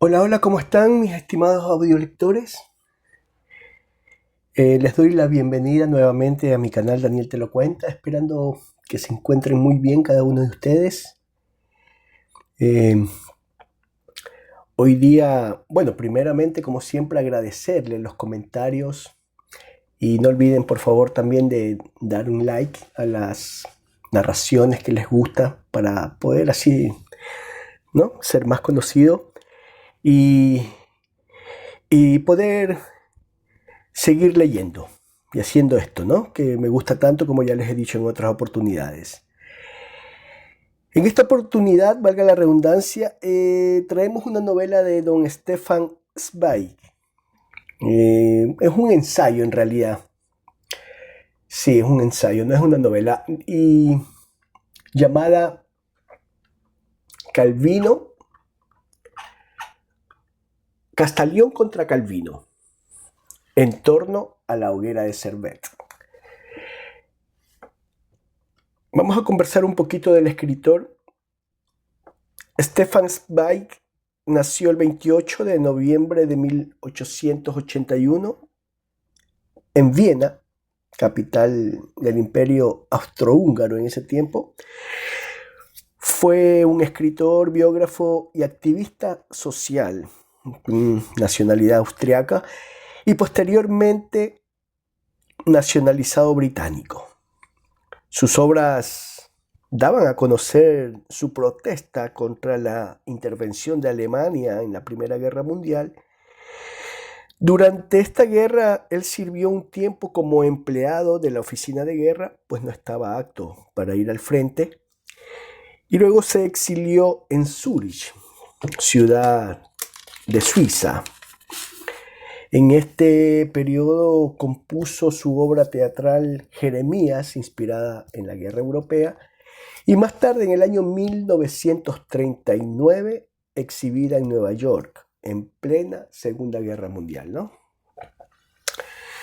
Hola, hola, ¿cómo están mis estimados audiolectores? Les doy la bienvenida nuevamente a mi canal Daniel Te Lo Cuenta, esperando que se encuentren muy bien cada uno de ustedes. Eh, Hoy día, bueno, primeramente, como siempre, agradecerles los comentarios y no olviden, por favor, también de dar un like a las narraciones que les gusta para poder así, ¿no?, ser más conocido y, y poder seguir leyendo y haciendo esto, ¿no? Que me gusta tanto, como ya les he dicho en otras oportunidades. En esta oportunidad, valga la redundancia, traemos una novela de don Stefan Zweig. Es un ensayo en realidad. Sí, es un ensayo, no es una novela. Y llamada Calvino, Castellón contra Calvino, en torno a la hoguera de Servet. Vamos a conversar un poquito del escritor. Stefan Zweig nació el 28 de noviembre de 1881 en Viena, capital del Imperio Austrohúngaro en ese tiempo. Fue un escritor, biógrafo y activista social, nacionalidad austriaca, y posteriormente nacionalizado británico. Sus obras daban a conocer su protesta contra la intervención de Alemania en la Primera Guerra Mundial. Durante esta guerra, él sirvió un tiempo como empleado de la oficina de guerra, pues no estaba apto para ir al frente, y luego se exilió en Zúrich, ciudad de Suiza. En este periodo compuso su obra teatral Jeremías, inspirada en la guerra europea, y más tarde, en el año 1939, exhibida en Nueva York, en plena Segunda Guerra Mundial, ¿no?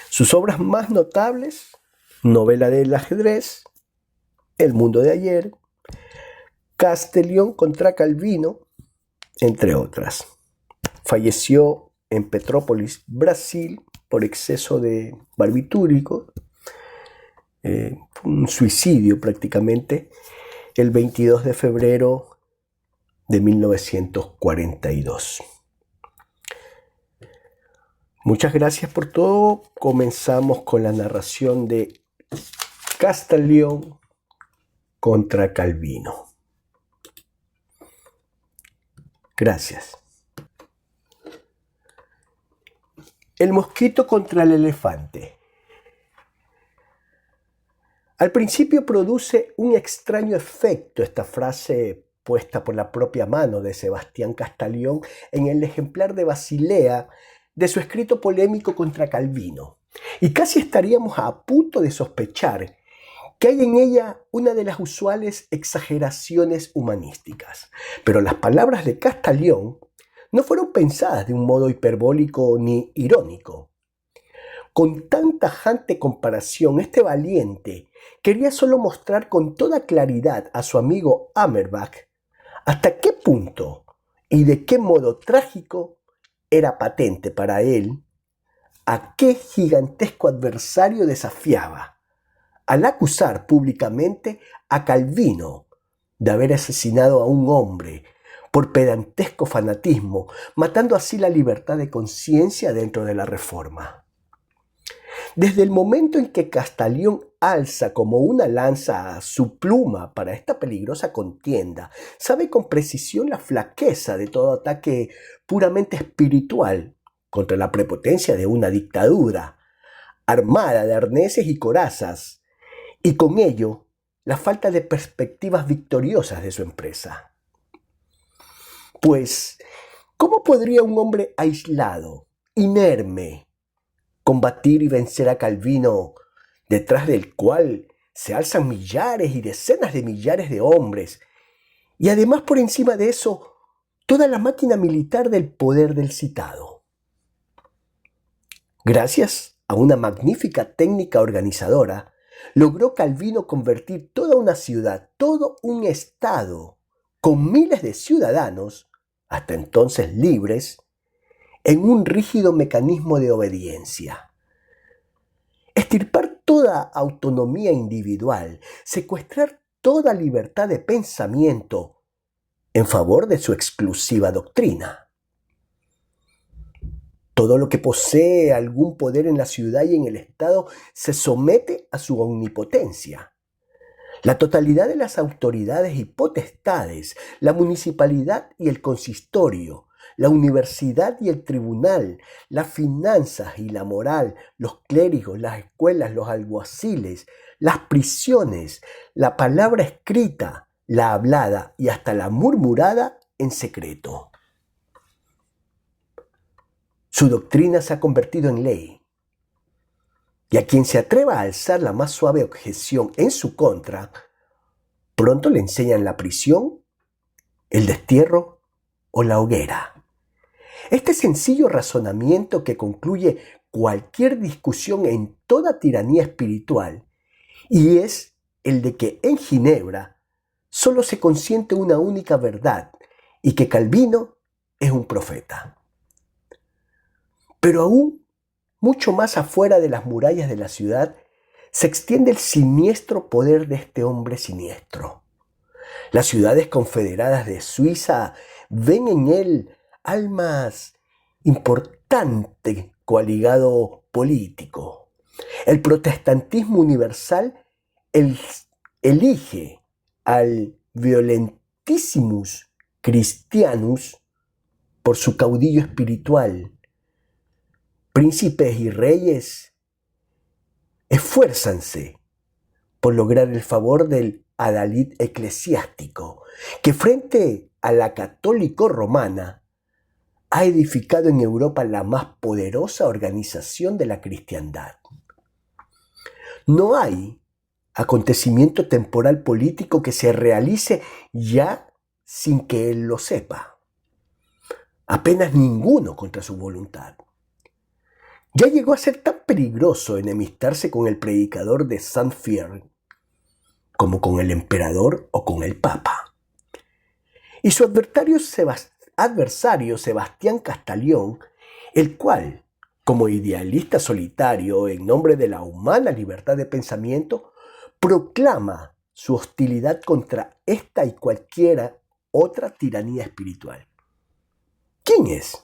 Sus obras más notables: Novela del ajedrez, El mundo de ayer, Castellón contra Calvino, entre otras. Falleció en Petrópolis, Brasil, por exceso de barbitúrico, un suicidio prácticamente, el 22 de febrero de 1942. Muchas gracias por todo. Comenzamos con la narración de Castellón contra Calvino. Gracias. El mosquito contra el elefante. Al principio produce un extraño efecto esta frase puesta por la propia mano de Sebastián Castellón en el ejemplar de Basilea de su escrito polémico contra Calvino, y casi estaríamos a punto de sospechar que hay en ella una de las usuales exageraciones humanísticas. Pero las palabras de Castellón no fueron pensadas de un modo hiperbólico ni irónico. Con tan tajante comparación, este valiente quería solo mostrar con toda claridad a su amigo Amerbach hasta qué punto y de qué modo trágico era patente para él a qué gigantesco adversario desafiaba, al acusar públicamente a Calvino de haber asesinado a un hombre por pedantesco fanatismo, matando así la libertad de conciencia dentro de la Reforma. Desde el momento en que Castellón alza como una lanza su pluma para esta peligrosa contienda, sabe con precisión la flaqueza de todo ataque puramente espiritual contra la prepotencia de una dictadura armada de arneses y corazas, y con ello la falta de perspectivas victoriosas de su empresa. Pues, ¿cómo podría un hombre aislado, inerme, combatir y vencer a Calvino, detrás del cual se alzan millares y decenas de millares de hombres, y además por encima de eso, toda la máquina militar del poder del citado? Gracias a una magnífica técnica organizadora, logró Calvino convertir toda una ciudad, todo un estado, con miles de ciudadanos, hasta entonces libres, en un rígido mecanismo de obediencia. Extirpar toda autonomía individual, secuestrar toda libertad de pensamiento en favor de su exclusiva doctrina. Todo lo que posee algún poder en la ciudad y en el Estado se somete a su omnipotencia. La totalidad de las autoridades y potestades, la municipalidad y el consistorio, la universidad y el tribunal, las finanzas y la moral, los clérigos, las escuelas, los alguaciles, las prisiones, la palabra escrita, la hablada y hasta la murmurada en secreto. Su doctrina se ha convertido en ley. Y a quien se atreva a alzar la más suave objeción en su contra, pronto le enseñan la prisión, el destierro o la hoguera. Este sencillo razonamiento que concluye cualquier discusión en toda tiranía espiritual, y es el de que en Ginebra solo se consiente una única verdad y que Calvino es un profeta. Pero aún mucho más afuera de las murallas de la ciudad se extiende el siniestro poder de este hombre siniestro. Las ciudades confederadas de Suiza ven en él almas importantes coaligado político. El protestantismo universal elige al Violentissimus Christianus por su caudillo espiritual. Príncipes y reyes esfuérzanse por lograr el favor del adalid eclesiástico, que frente a la católico romana ha edificado en Europa la más poderosa organización de la cristiandad. No hay acontecimiento temporal político que se realice ya sin que él lo sepa. Apenas ninguno contra su voluntad. Ya llegó a ser tan peligroso enemistarse con el predicador de Saint-Fier como con el emperador o con el papa. Y su adversario Sebastián Castalión, el cual, como idealista solitario en nombre de la humana libertad de pensamiento, proclama su hostilidad contra esta y cualquiera otra tiranía espiritual. ¿Quién es?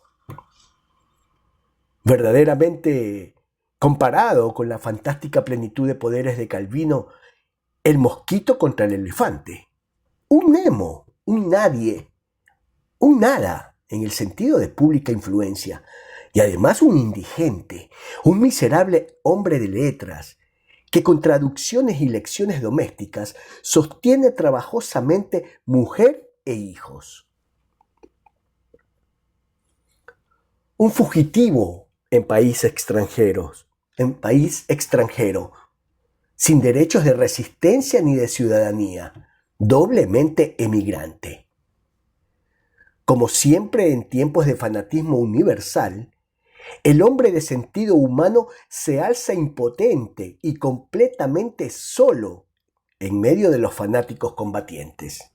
Verdaderamente, comparado con la fantástica plenitud de poderes de Calvino, el mosquito contra el elefante. Un Nemo, un nadie, un nada en el sentido de pública influencia, y además un indigente, un miserable hombre de letras, que con traducciones y lecciones domésticas sostiene trabajosamente mujer e hijos. Un fugitivo en país extranjero, sin derechos de resistencia ni de ciudadanía, doblemente emigrante. Como siempre en tiempos de fanatismo universal, el hombre de sentido humano se alza impotente y completamente solo en medio de los fanáticos combatientes.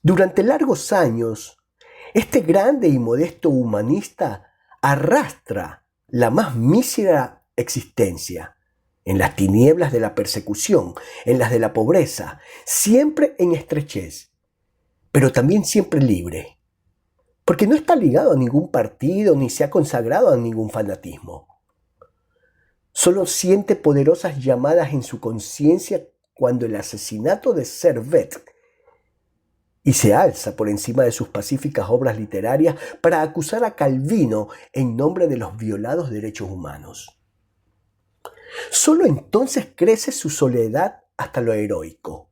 Durante largos años, este grande y modesto humanista arrastra la más mísera existencia en las tinieblas de la persecución, en las de la pobreza, siempre en estrechez, pero también siempre libre, porque no está ligado a ningún partido ni se ha consagrado a ningún fanatismo. Solo siente poderosas llamadas en su conciencia cuando el asesinato de Servet y se alza por encima de sus pacíficas obras literarias para acusar a Calvino en nombre de los violados derechos humanos. Solo entonces crece su soledad hasta lo heroico.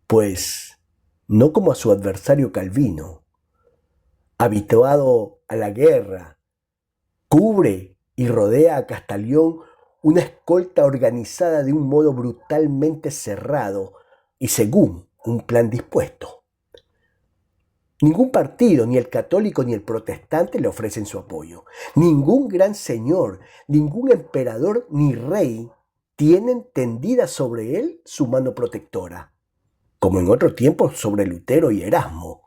Pues, no como a su adversario Calvino, habituado a la guerra, cubre y rodea a Castalión una escolta organizada de un modo brutalmente cerrado y según un plan dispuesto. Ningún partido, ni el católico ni el protestante, le ofrecen su apoyo. Ningún gran señor, ningún emperador ni rey tienen tendida sobre él su mano protectora, como en otro tiempo sobre Lutero y Erasmo.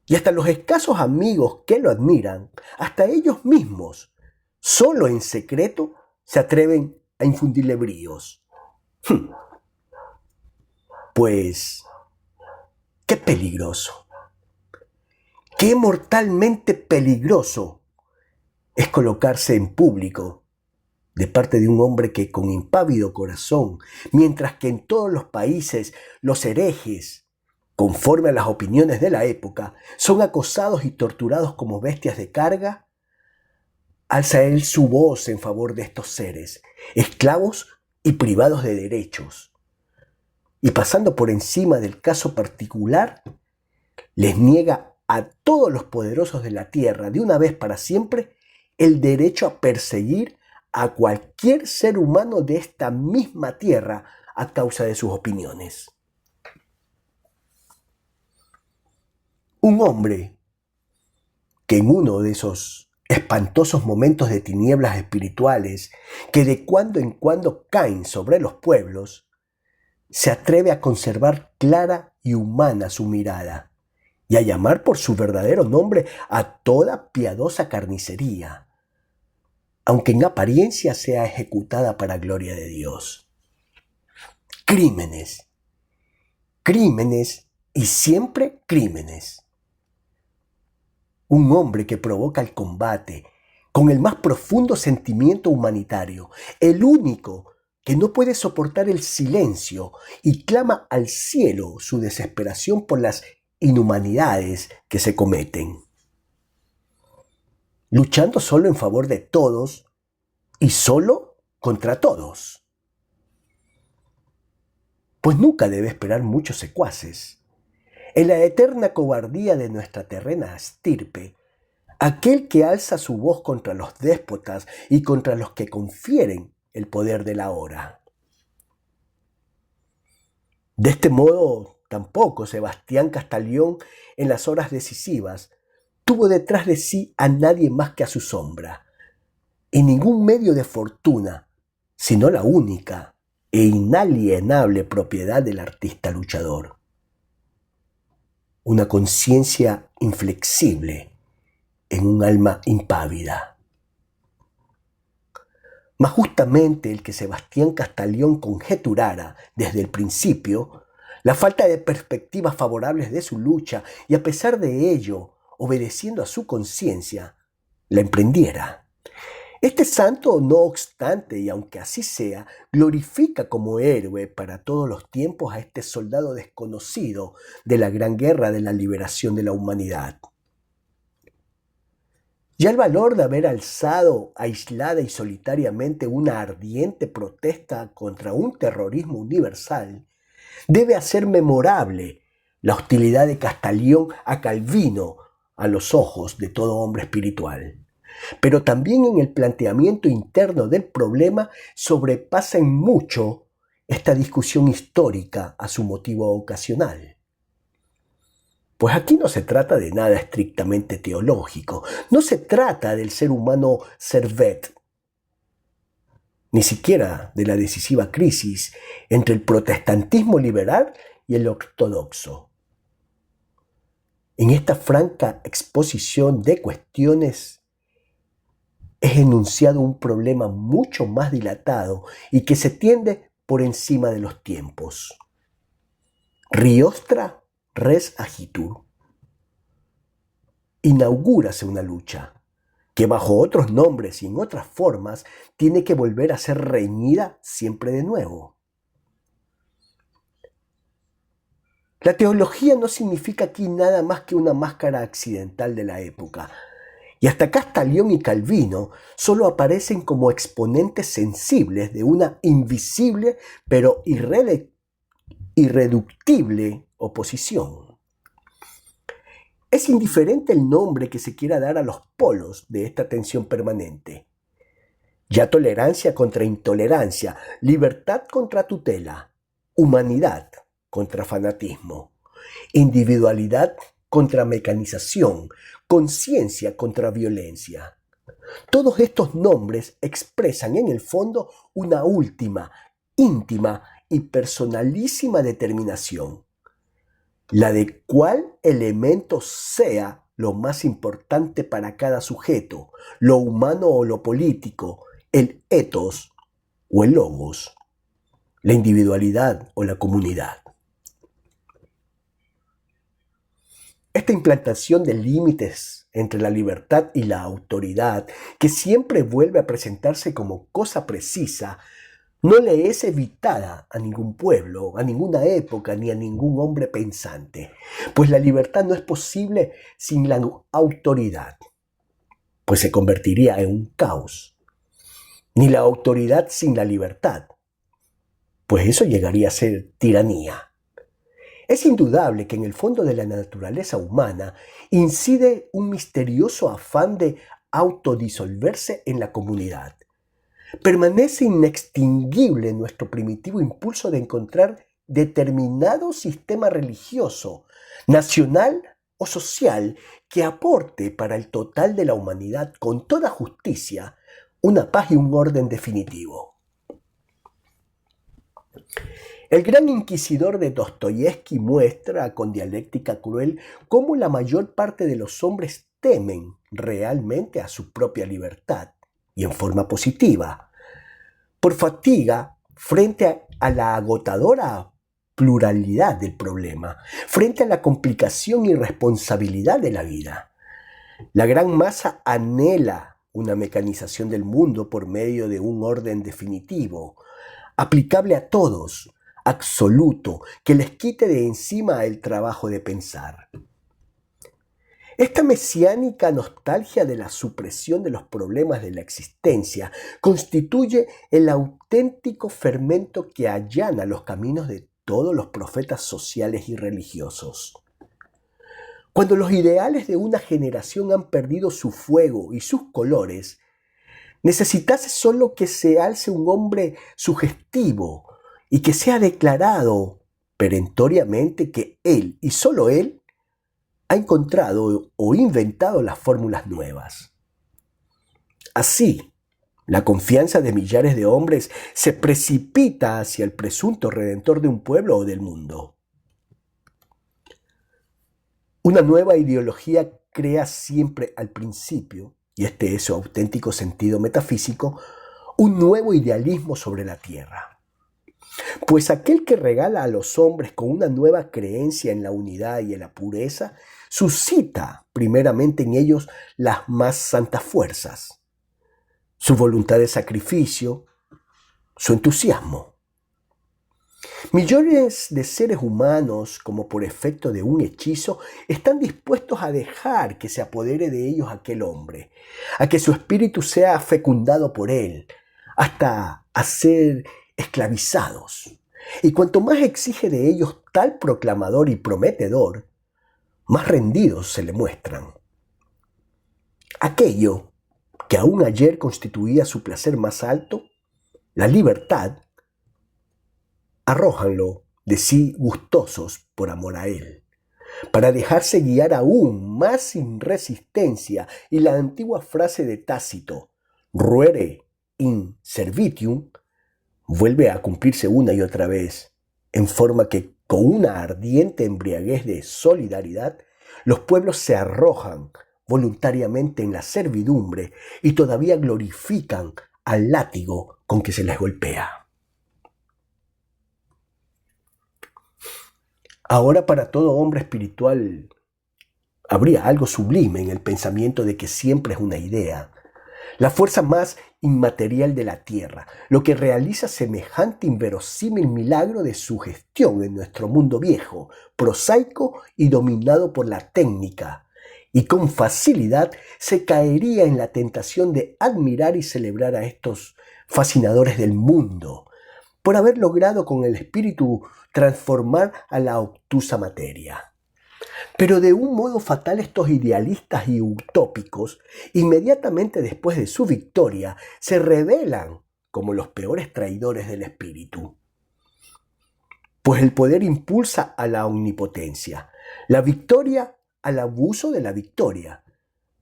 Y hasta los escasos amigos que lo admiran, hasta ellos mismos, solo en secreto, se atreven a infundirle bríos. Pues, qué peligroso, qué mortalmente peligroso es colocarse en público de parte de un hombre que con impávido corazón, mientras que en todos los países los herejes, conforme a las opiniones de la época, son acosados y torturados como bestias de carga, alza él su voz en favor de estos seres, esclavos y privados de derechos. Y pasando por encima del caso particular, les niega a todos los poderosos de la tierra, de una vez para siempre, el derecho a perseguir a cualquier ser humano de esta misma tierra a causa de sus opiniones. Un hombre que en uno de esos espantosos momentos de tinieblas espirituales que de cuando en cuando caen sobre los pueblos, se atreve a conservar clara y humana su mirada y a llamar por su verdadero nombre a toda piadosa carnicería, aunque en apariencia sea ejecutada para gloria de Dios. Crímenes, crímenes y siempre crímenes. Un hombre que provoca el combate con el más profundo sentimiento humanitario, el único que no puede soportar el silencio y clama al cielo su desesperación por las inhumanidades que se cometen, luchando solo en favor de todos y solo contra todos. Pues nunca debe esperar muchos secuaces. En la eterna cobardía de nuestra terrena estirpe, aquel que alza su voz contra los déspotas y contra los que confieren el poder de la hora. De este modo, tampoco Sebastián Castaglione, en las horas decisivas, tuvo detrás de sí a nadie más que a su sombra, y ningún medio de fortuna, sino la única e inalienable propiedad del artista luchador. Una conciencia inflexible en un alma impávida. Mas justamente el que Sebastián Castaglione conjeturara desde el principio la falta de perspectivas favorables de su lucha y a pesar de ello, obedeciendo a su conciencia, la emprendiera. Este santo, no obstante, y aunque así sea, glorifica como héroe para todos los tiempos a este soldado desconocido de la gran guerra de la liberación de la humanidad. Ya el valor de haber alzado aislada y solitariamente una ardiente protesta contra un terrorismo universal debe hacer memorable la hostilidad de Castaglione a Calvino a los ojos de todo hombre espiritual. Pero también en el planteamiento interno del problema sobrepasa en mucho esta discusión histórica a su motivo ocasional. Pues aquí no se trata de nada estrictamente teológico, no se trata del ser humano Servet, ni siquiera de la decisiva crisis entre el protestantismo liberal y el ortodoxo. En esta franca exposición de cuestiones es enunciado un problema mucho más dilatado y que se tiende por encima de los tiempos. Riostra res agitur. Inaugúrase una lucha que bajo otros nombres y en otras formas tiene que volver a ser reñida siempre de nuevo. La teología no significa aquí nada más que una máscara accidental de la época, y hasta Castaglione y Calvino solo aparecen como exponentes sensibles de una invisible pero irreductible oposición. Es indiferente el nombre que se quiera dar a los polos de esta tensión permanente. Ya tolerancia contra intolerancia, libertad contra tutela, humanidad contra fanatismo, individualidad contra mecanización, conciencia contra violencia. Todos estos nombres expresan en el fondo una última, íntima y personalísima determinación, la de cuál elemento sea lo más importante para cada sujeto, lo humano o lo político, el ethos o el logos, la individualidad o la comunidad. Esta implantación de límites entre la libertad y la autoridad, que siempre vuelve a presentarse como cosa precisa, no le es evitada a ningún pueblo, a ninguna época, ni a ningún hombre pensante, pues la libertad no es posible sin la autoridad, pues se convertiría en un caos, ni la autoridad sin la libertad, pues eso llegaría a ser tiranía. Es indudable que en el fondo de la naturaleza humana incide un misterioso afán de autodisolverse en la comunidad. Permanece inextinguible nuestro primitivo impulso de encontrar determinado sistema religioso, nacional o social que aporte para el total de la humanidad con toda justicia una paz y un orden definitivo. El gran inquisidor de Dostoyevsky muestra con dialéctica cruel cómo la mayor parte de los hombres temen realmente a su propia libertad, y en forma positiva, por fatiga frente a la agotadora pluralidad del problema, frente a la complicación y responsabilidad de la vida. La gran masa anhela una mecanización del mundo por medio de un orden definitivo, aplicable a todos, absoluto, que les quite de encima el trabajo de pensar. Esta mesiánica nostalgia de la supresión de los problemas de la existencia constituye el auténtico fermento que allana los caminos de todos los profetas sociales y religiosos. Cuando los ideales de una generación han perdido su fuego y sus colores, necesitase solo que se alce un hombre sugestivo y que sea declarado perentoriamente que él y solo él ha encontrado o inventado las fórmulas nuevas. Así, la confianza de millares de hombres se precipita hacia el presunto redentor de un pueblo o del mundo. Una nueva ideología crea siempre al principio, y este es su auténtico sentido metafísico, un nuevo idealismo sobre la tierra. Pues aquel que regala a los hombres con una nueva creencia en la unidad y en la pureza, suscita primeramente en ellos las más santas fuerzas, su voluntad de sacrificio, su entusiasmo. Millones de seres humanos, como por efecto de un hechizo, están dispuestos a dejar que se apodere de ellos aquel hombre, a que su espíritu sea fecundado por él, hasta a ser esclavizados. Y cuanto más exige de ellos tal proclamador y prometedor, más rendidos se le muestran. Aquello que aún ayer constituía su placer más alto, la libertad, arrójanlo de sí gustosos por amor a él, para dejarse guiar aún más sin resistencia, y la antigua frase de Tácito, ruere in servitium, vuelve a cumplirse una y otra vez, en forma que con una ardiente embriaguez de solidaridad, los pueblos se arrojan voluntariamente en la servidumbre y todavía glorifican al látigo con que se les golpea. Ahora, para todo hombre espiritual habría algo sublime en el pensamiento de que siempre es una idea, la fuerza más inmaterial de la tierra, lo que realiza semejante inverosímil milagro de sugestión en nuestro mundo viejo, prosaico y dominado por la técnica, y con facilidad se caería en la tentación de admirar y celebrar a estos fascinadores del mundo, por haber logrado con el espíritu transformar a la obtusa materia. Pero de un modo fatal estos idealistas y utópicos, inmediatamente después de su victoria, se revelan como los peores traidores del espíritu. Pues el poder impulsa a la omnipotencia, la victoria al abuso de la victoria.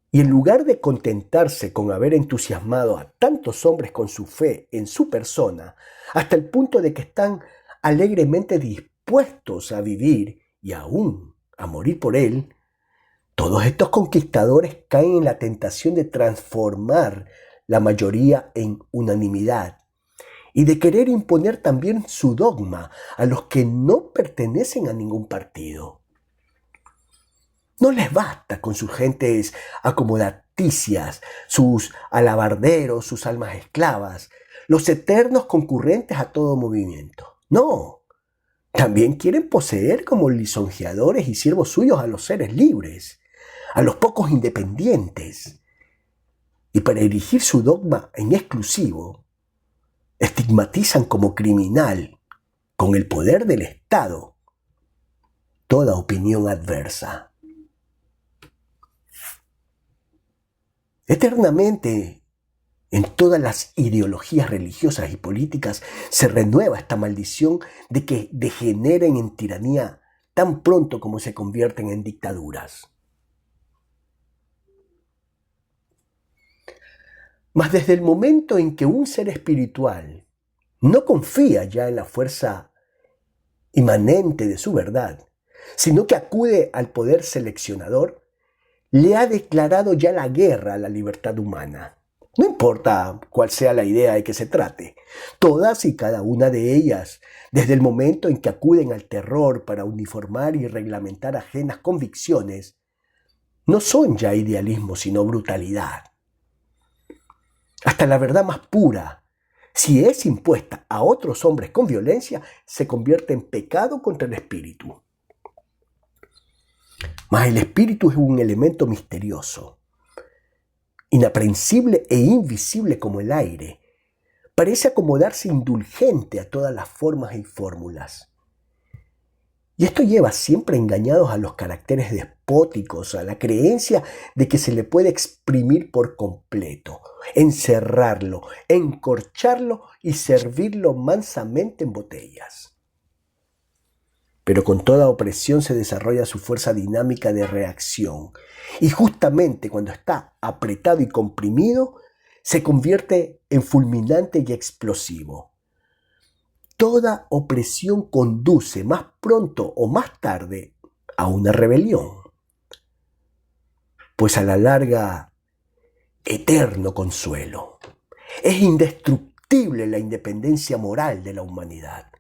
Y en lugar de contentarse con haber entusiasmado a tantos hombres con su fe en su persona, hasta el punto de que están alegremente dispuestos a vivir y aún a morir por él, todos estos conquistadores caen en la tentación de transformar la mayoría en unanimidad y de querer imponer también su dogma a los que no pertenecen a ningún partido. No les basta con sus gentes acomodaticias, sus alabarderos, sus almas esclavas, los eternos concurrentes a todo movimiento. No, también quieren poseer como lisonjeadores y siervos suyos a los seres libres, a los pocos independientes. Y para erigir su dogma en exclusivo, estigmatizan como criminal, con el poder del Estado, toda opinión adversa. Eternamente, en todas las ideologías religiosas y políticas se renueva esta maldición de que degeneren en tiranía tan pronto como se convierten en dictaduras. Mas desde el momento en que un ser espiritual no confía ya en la fuerza inmanente de su verdad, sino que acude al poder seleccionador, le ha declarado ya la guerra a la libertad humana. No importa cuál sea la idea de que se trate, todas y cada una de ellas, desde el momento en que acuden al terror para uniformar y reglamentar ajenas convicciones, no son ya idealismo sino brutalidad. Hasta la verdad más pura, si es impuesta a otros hombres con violencia, se convierte en pecado contra el espíritu. Mas el espíritu es un elemento misterioso, inaprehensible e invisible como el aire. Parece acomodarse indulgente a todas las formas y fórmulas. Y esto lleva siempre engañados a los caracteres despóticos, a la creencia de que se le puede exprimir por completo, encerrarlo, encorcharlo y servirlo mansamente en botellas. Pero con toda opresión se desarrolla su fuerza dinámica de reacción. Y justamente cuando está apretado y comprimido, se convierte en fulminante y explosivo. Toda opresión conduce más pronto o más tarde a una rebelión. Pues a la larga, eterno consuelo. Es indestructible la independencia moral de la humanidad.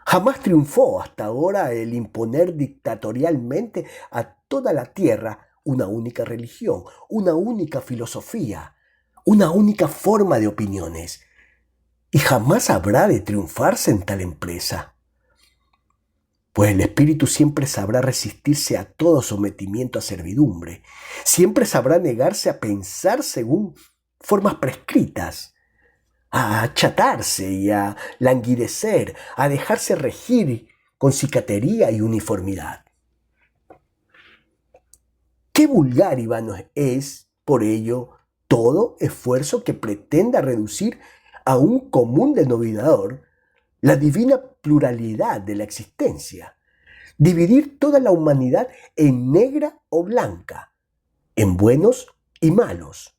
Jamás triunfó hasta ahora el imponer dictatorialmente a toda la tierra una única religión, una única filosofía, una única forma de opiniones. Y jamás habrá de triunfarse en tal empresa. Pues el espíritu siempre sabrá resistirse a todo sometimiento a servidumbre, siempre sabrá negarse a pensar según formas prescritas, a achatarse y a languidecer, a dejarse regir con cicatería y uniformidad. Qué vulgar y vano es, por ello, todo esfuerzo que pretenda reducir a un común denominador la divina pluralidad de la existencia, dividir toda la humanidad en negra o blanca, en buenos y malos,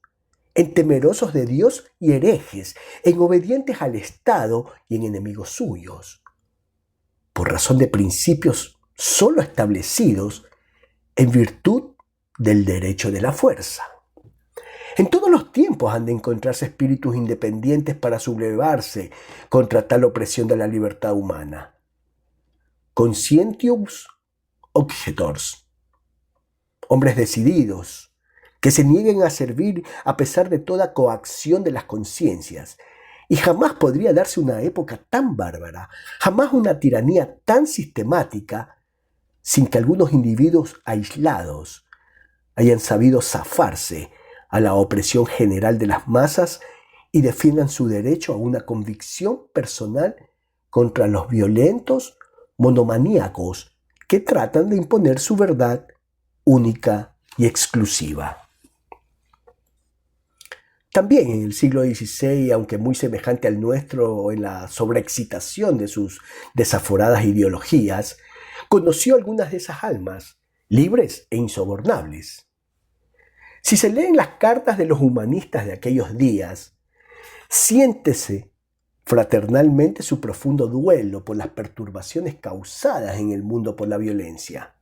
en temerosos de Dios y herejes, en obedientes al Estado y en enemigos suyos, por razón de principios solo establecidos en virtud del derecho de la fuerza. En todos los tiempos han de encontrarse espíritus independientes para sublevarse contra tal opresión de la libertad humana. Conscientius objectors, hombres decididos, que se nieguen a servir a pesar de toda coacción de las conciencias. Y jamás podría darse una época tan bárbara, jamás una tiranía tan sistemática, sin que algunos individuos aislados hayan sabido zafarse a la opresión general de las masas y defiendan su derecho a una convicción personal contra los violentos monomaníacos que tratan de imponer su verdad única y exclusiva. También en el siglo XVI, aunque muy semejante al nuestro en la sobreexcitación de sus desaforadas ideologías, conoció algunas de esas almas, libres e insobornables. Si se leen las cartas de los humanistas de aquellos días, siéntese fraternalmente su profundo duelo por las perturbaciones causadas en el mundo por la violencia.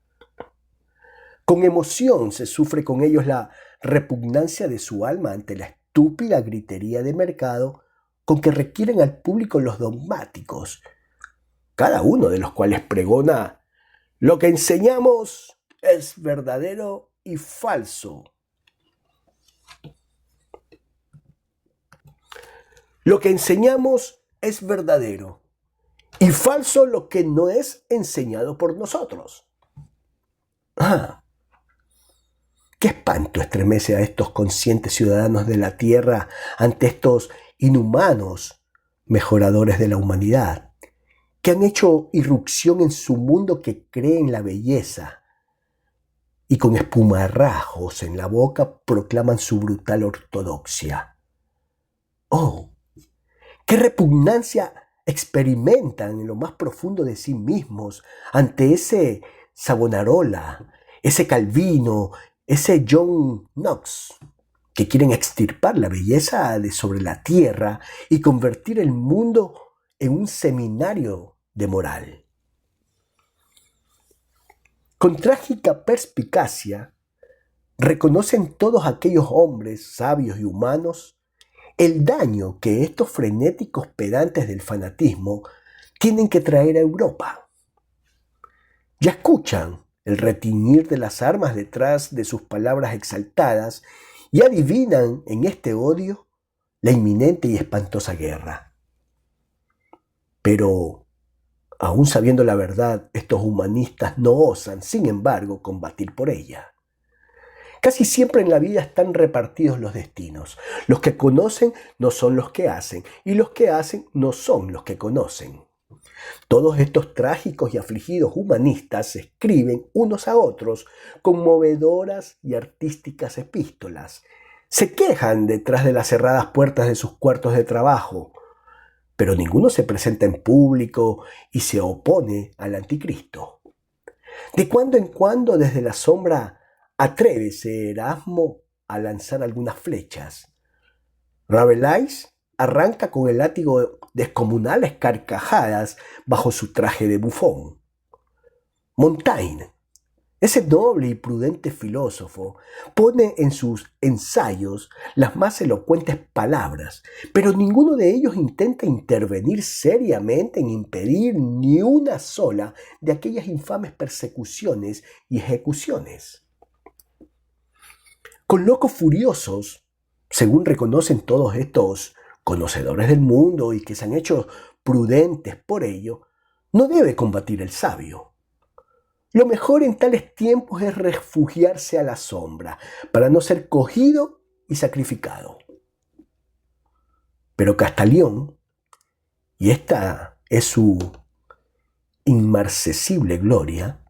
Con emoción se sufre con ellos la repugnancia de su alma ante la estúpida gritería de mercado con que requieren al público los dogmáticos, cada uno de los cuales pregona: lo que enseñamos es verdadero y falso. Lo que enseñamos es verdadero y falso lo que no es enseñado por nosotros. Qué espanto estremece a estos conscientes ciudadanos de la tierra ante estos inhumanos mejoradores de la humanidad, que han hecho irrupción en su mundo que cree en la belleza y con espumarajos en la boca proclaman su brutal ortodoxia. ¡Oh! ¡Qué repugnancia experimentan en lo más profundo de sí mismos ante ese Savonarola, ese Calvino, ese John Knox, que quieren extirpar la belleza de sobre la tierra y convertir el mundo en un seminario de moral? Con trágica perspicacia, reconocen todos aquellos hombres sabios y humanos el daño que estos frenéticos pedantes del fanatismo tienen que traer a Europa. Ya escuchan el retiñir de las armas detrás de sus palabras exaltadas y adivinan en este odio la inminente y espantosa guerra. Pero, aún sabiendo la verdad, estos humanistas no osan, sin embargo, combatir por ella. Casi siempre en la vida están repartidos los destinos. Los que conocen no son los que hacen, y los que hacen no son los que conocen. Todos estos trágicos y afligidos humanistas se escriben unos a otros conmovedoras y artísticas epístolas. Se quejan detrás de las cerradas puertas de sus cuartos de trabajo, pero ninguno se presenta en público y se opone al anticristo. De cuando en cuando, desde la sombra, atrévese Erasmo a lanzar algunas flechas. Rabelais arranca con el látigo descomunales carcajadas bajo su traje de bufón. Montaigne, ese noble y prudente filósofo, pone en sus ensayos las más elocuentes palabras, pero ninguno de ellos intenta intervenir seriamente en impedir ni una sola de aquellas infames persecuciones y ejecuciones. Con locos furiosos, según reconocen todos estos conocedores del mundo y que se han hecho prudentes por ello, no debe combatir el sabio. Lo mejor en tales tiempos es refugiarse a la sombra para no ser cogido y sacrificado. Pero Castañón, y esta es su inmarcesible gloria,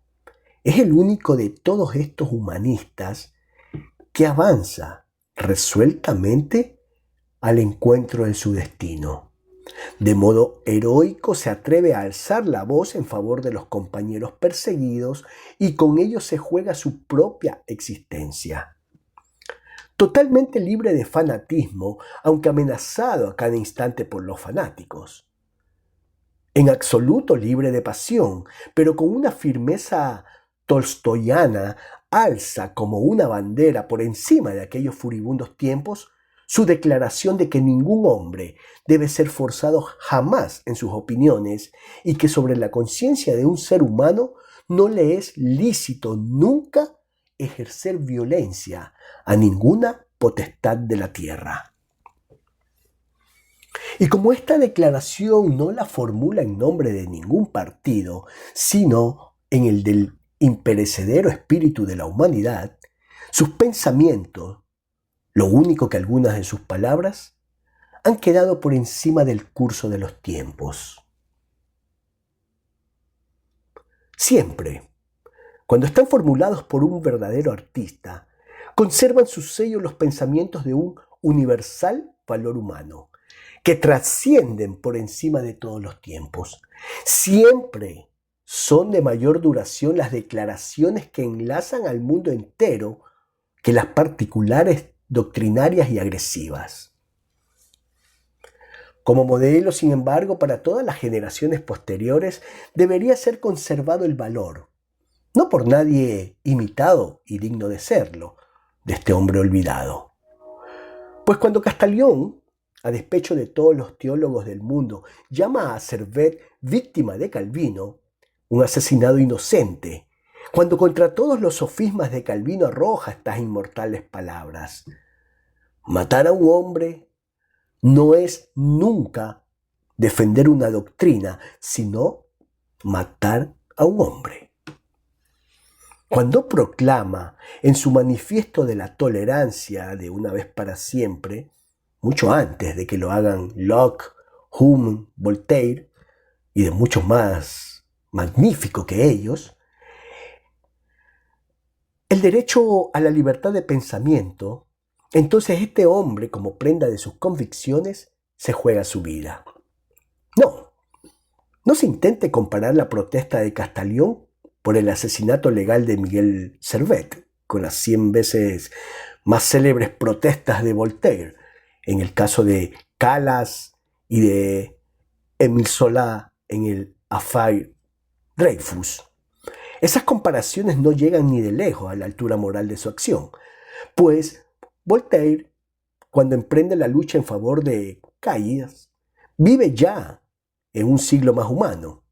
es el único de todos estos humanistas que avanza resueltamente al encuentro de su destino. De modo heroico se atreve a alzar la voz en favor de los compañeros perseguidos y con ello se juega su propia existencia. Totalmente libre de fanatismo, aunque amenazado a cada instante por los fanáticos. En absoluto libre de pasión, pero con una firmeza tolstoyana, alza como una bandera por encima de aquellos furibundos tiempos su declaración de que ningún hombre debe ser forzado jamás en sus opiniones y que sobre la conciencia de un ser humano no le es lícito nunca ejercer violencia a ninguna potestad de la tierra. Y como esta declaración no la formula en nombre de ningún partido, sino en el del imperecedero espíritu de la humanidad, sus pensamientos, lo único que algunas de sus palabras, han quedado por encima del curso de los tiempos. Siempre, cuando están formulados por un verdadero artista, conservan su sello los pensamientos de un universal valor humano, que trascienden por encima de todos los tiempos. Siempre son de mayor duración las declaraciones que enlazan al mundo entero que las particulares doctrinarias y agresivas. Como modelo, sin embargo, para todas las generaciones posteriores debería ser conservado el valor, no por nadie imitado y digno de serlo, de este hombre olvidado. Pues cuando Castaglione, a despecho de todos los teólogos del mundo, llama a Servet víctima de Calvino, un asesinado inocente, cuando contra todos los sofismas de Calvino arroja estas inmortales palabras: matar a un hombre no es nunca defender una doctrina, sino matar a un hombre. Cuando proclama en su manifiesto de la tolerancia de una vez para siempre, mucho antes de que lo hagan Locke, Hume, Voltaire y de muchos más magníficos que ellos, el derecho a la libertad de pensamiento, entonces este hombre, como prenda de sus convicciones, se juega su vida. No se intente comparar la protesta de Castaglione por el asesinato legal de Miguel Servet con las 100 veces más célebres protestas de Voltaire, en el caso de Calas y de Émile Zola en el Affaire Dreyfus. Esas comparaciones no llegan ni de lejos a la altura moral de su acción, pues Voltaire, cuando emprende la lucha en favor de Calles, vive ya en un siglo más humano.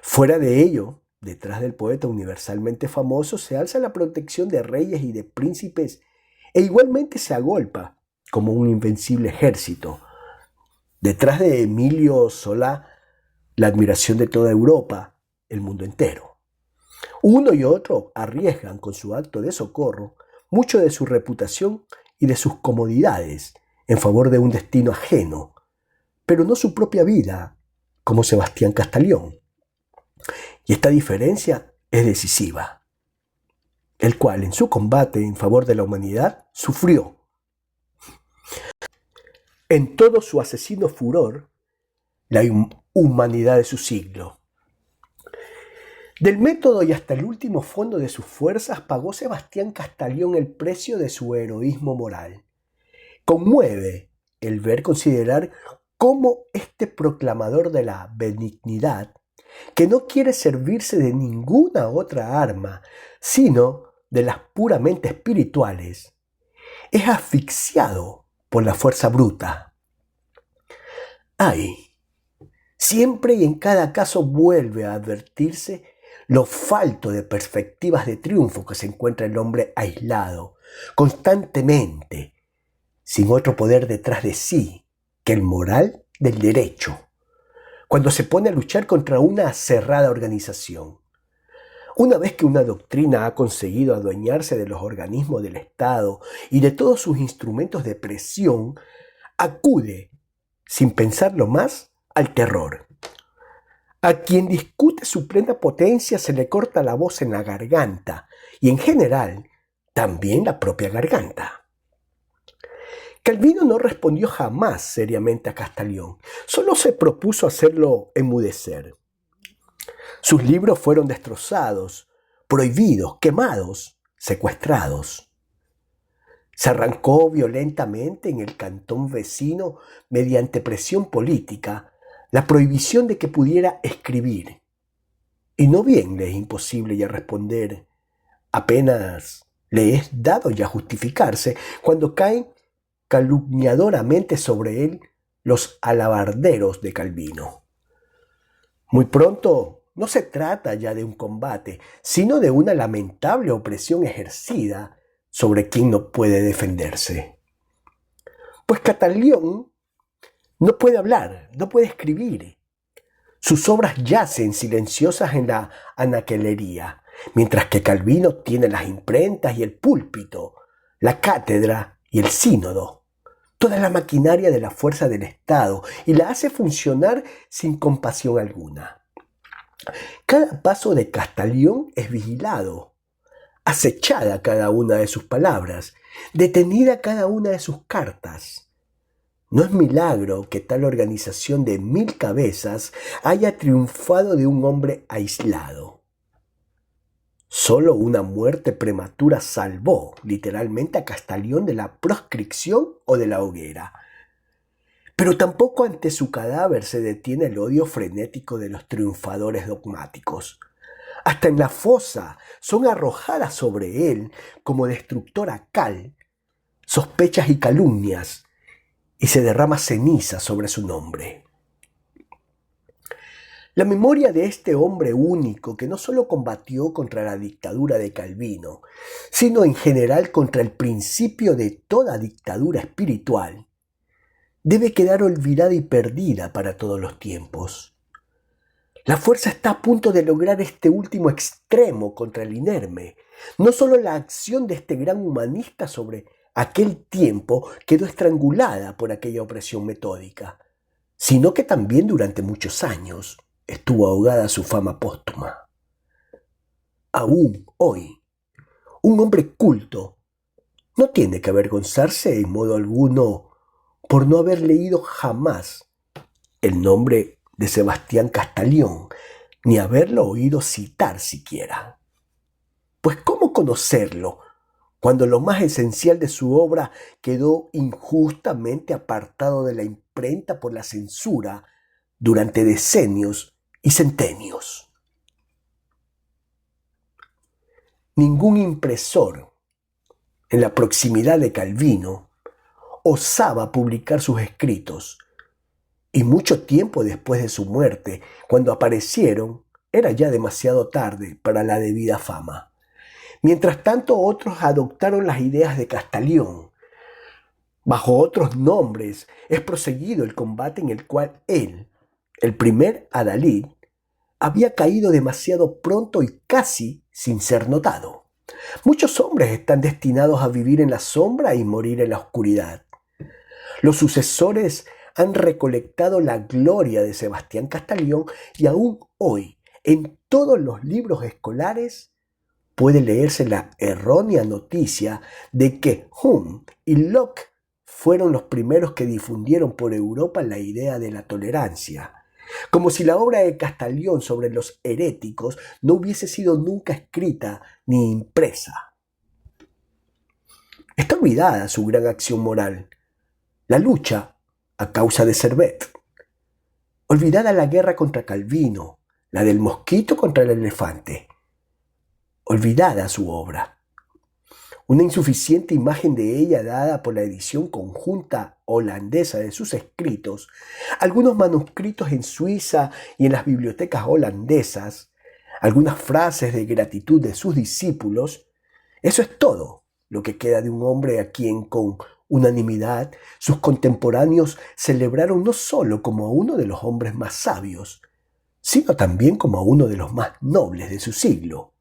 Fuera de ello, detrás del poeta universalmente famoso se alza la protección de reyes y de príncipes e igualmente se agolpa como un invencible ejército. Detrás de Emilio Zola, la admiración de toda Europa, el mundo entero. Uno y otro arriesgan con su acto de socorro mucho de su reputación y de sus comodidades en favor de un destino ajeno, pero no su propia vida, como Sebastián Castaglione. Y esta diferencia es decisiva, el cual en su combate en favor de la humanidad sufrió en todo su asesino furor la humanidad de su siglo. Del método y hasta el último fondo de sus fuerzas pagó Sebastián Castaglione el precio de su heroísmo moral. Conmueve el ver considerar cómo este proclamador de la benignidad, que no quiere servirse de ninguna otra arma, sino de las puramente espirituales, es asfixiado por la fuerza bruta. ¡Ay! Siempre y en cada caso vuelve a advertirse lo falto de perspectivas de triunfo que se encuentra el hombre aislado, constantemente, sin otro poder detrás de sí que el moral del derecho, cuando se pone a luchar contra una cerrada organización. Una vez que una doctrina ha conseguido adueñarse de los organismos del Estado y de todos sus instrumentos de presión, acude, sin pensarlo más, al terror. A quien discute su plena potencia se le corta la voz en la garganta y en general también la propia garganta. Calvino no respondió jamás seriamente a Castaglione, solo se propuso hacerlo enmudecer. Sus libros fueron destrozados, prohibidos, quemados, secuestrados. Se arrancó violentamente en el cantón vecino, mediante presión política, la prohibición de que pudiera escribir. Y no bien le es imposible ya responder, apenas le es dado ya justificarse, cuando caen calumniadoramente sobre él los alabarderos de Calvino. Muy pronto no se trata ya de un combate, sino de una lamentable opresión ejercida sobre quien no puede defenderse. Pues Castaglione no puede hablar, no puede escribir. Sus obras yacen silenciosas en la anaquelería, mientras que Calvino tiene las imprentas y el púlpito, la cátedra y el sínodo, toda la maquinaria de la fuerza del Estado, y la hace funcionar sin compasión alguna. Cada paso de Castaglione es vigilado, acechada cada una de sus palabras, detenida cada una de sus cartas. No es milagro que tal organización de 1000 cabezas haya triunfado de un hombre aislado. Solo una muerte prematura salvó literalmente a Castaglione de la proscripción o de la hoguera. Pero tampoco ante su cadáver se detiene el odio frenético de los triunfadores dogmáticos. Hasta en la fosa son arrojadas sobre él como destructora cal, sospechas y calumnias, y se derrama ceniza sobre su nombre. La memoria de este hombre único que no solo combatió contra la dictadura de Calvino, sino en general contra el principio de toda dictadura espiritual, debe quedar olvidada y perdida para todos los tiempos. La fuerza está a punto de lograr este último extremo contra el inerme. No solo la acción de este gran humanista sobre aquel tiempo quedó estrangulada por aquella opresión metódica, sino que también durante muchos años estuvo ahogada su fama póstuma. Aún hoy, un hombre culto no tiene que avergonzarse en modo alguno por no haber leído jamás el nombre de Sebastián Castañón, ni haberlo oído citar siquiera. Pues ¿cómo conocerlo cuando lo más esencial de su obra quedó injustamente apartado de la imprenta por la censura durante decenios y centenios? Ningún impresor en la proximidad de Calvino osaba publicar sus escritos, y mucho tiempo después de su muerte, cuando aparecieron, era ya demasiado tarde para la debida fama. Mientras tanto, otros adoptaron las ideas de Castañón. Bajo otros nombres es proseguido el combate en el cual él, el primer adalid, había caído demasiado pronto y casi sin ser notado. Muchos hombres están destinados a vivir en la sombra y morir en la oscuridad. Los sucesores han recolectado la gloria de Sebastián Castañón y aún hoy, en todos los libros escolares, puede leerse la errónea noticia de que Hume y Locke fueron los primeros que difundieron por Europa la idea de la tolerancia, como si la obra de Castañón sobre los heréticos no hubiese sido nunca escrita ni impresa. Está olvidada su gran acción moral, la lucha a causa de Servet. Olvidada la guerra contra Calvino, la del mosquito contra el elefante. Olvidada su obra. Una insuficiente imagen de ella dada por la edición conjunta holandesa de sus escritos, algunos manuscritos en Suiza y en las bibliotecas holandesas, algunas frases de gratitud de sus discípulos, eso es todo lo que queda de un hombre a quien con unanimidad sus contemporáneos celebraron no solo como a uno de los hombres más sabios, sino también como a uno de los más nobles de su siglo.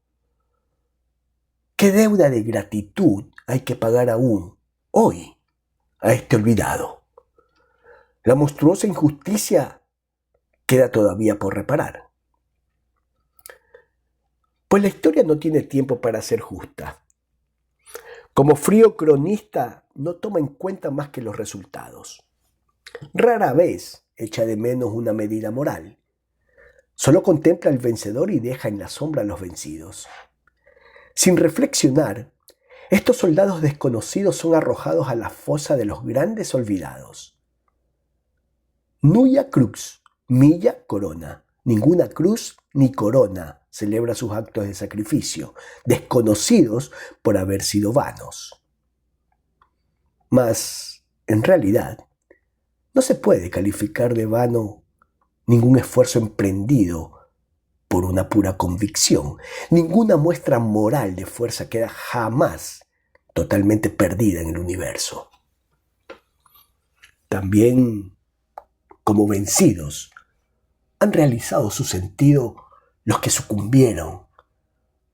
¿Qué deuda de gratitud hay que pagar aún, hoy, a este olvidado? La monstruosa injusticia queda todavía por reparar. Pues la historia no tiene tiempo para ser justa. Como frío cronista, no toma en cuenta más que los resultados. Rara vez echa de menos una medida moral. Solo contempla al vencedor y deja en la sombra a los vencidos. Sin reflexionar, estos soldados desconocidos son arrojados a la fosa de los grandes olvidados. Nulla crux, milla corona. Ninguna cruz ni corona celebra sus actos de sacrificio, desconocidos por haber sido vanos. Mas, en realidad, no se puede calificar de vano ningún esfuerzo emprendido por una pura convicción. Ninguna muestra moral de fuerza queda jamás totalmente perdida en el universo. También, como vencidos, han realizado su sentido los que sucumbieron,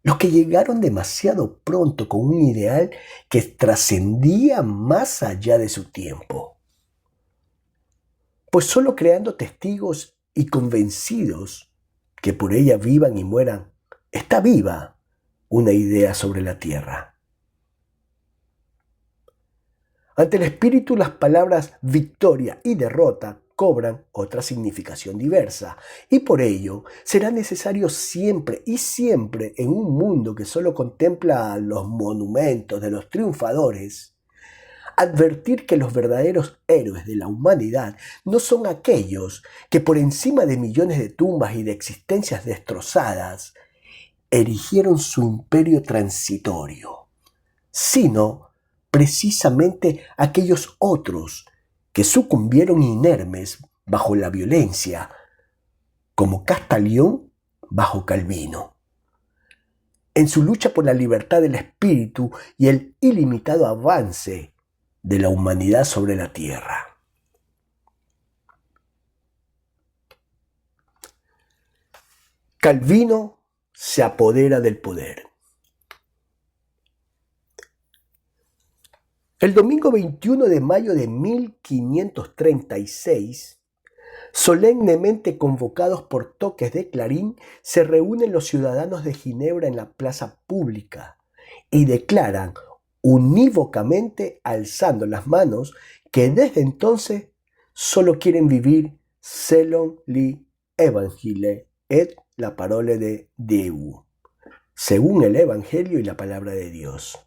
los que llegaron demasiado pronto con un ideal que trascendía más allá de su tiempo. Pues solo creando testigos y convencidos que por ella vivan y mueran, está viva una idea sobre la tierra. Ante el espíritu, las palabras victoria y derrota cobran otra significación diversa, y por ello será necesario siempre y siempre, en un mundo que solo contempla los monumentos de los triunfadores, advertir que los verdaderos héroes de la humanidad no son aquellos que por encima de millones de tumbas y de existencias destrozadas erigieron su imperio transitorio, sino precisamente aquellos otros que sucumbieron inermes bajo la violencia, como Castañón bajo Calvino. En su lucha por la libertad del espíritu y el ilimitado avance de la humanidad sobre la tierra. Calvino se apodera del poder. El domingo 21 de mayo de 1536, solemnemente convocados por toques de clarín, se reúnen los ciudadanos de Ginebra en la plaza pública y declaran unívocamente, alzando las manos, que desde entonces solo quieren vivir selon l'Evangile et la parole de Dieu, según el Evangelio y la palabra de Dios.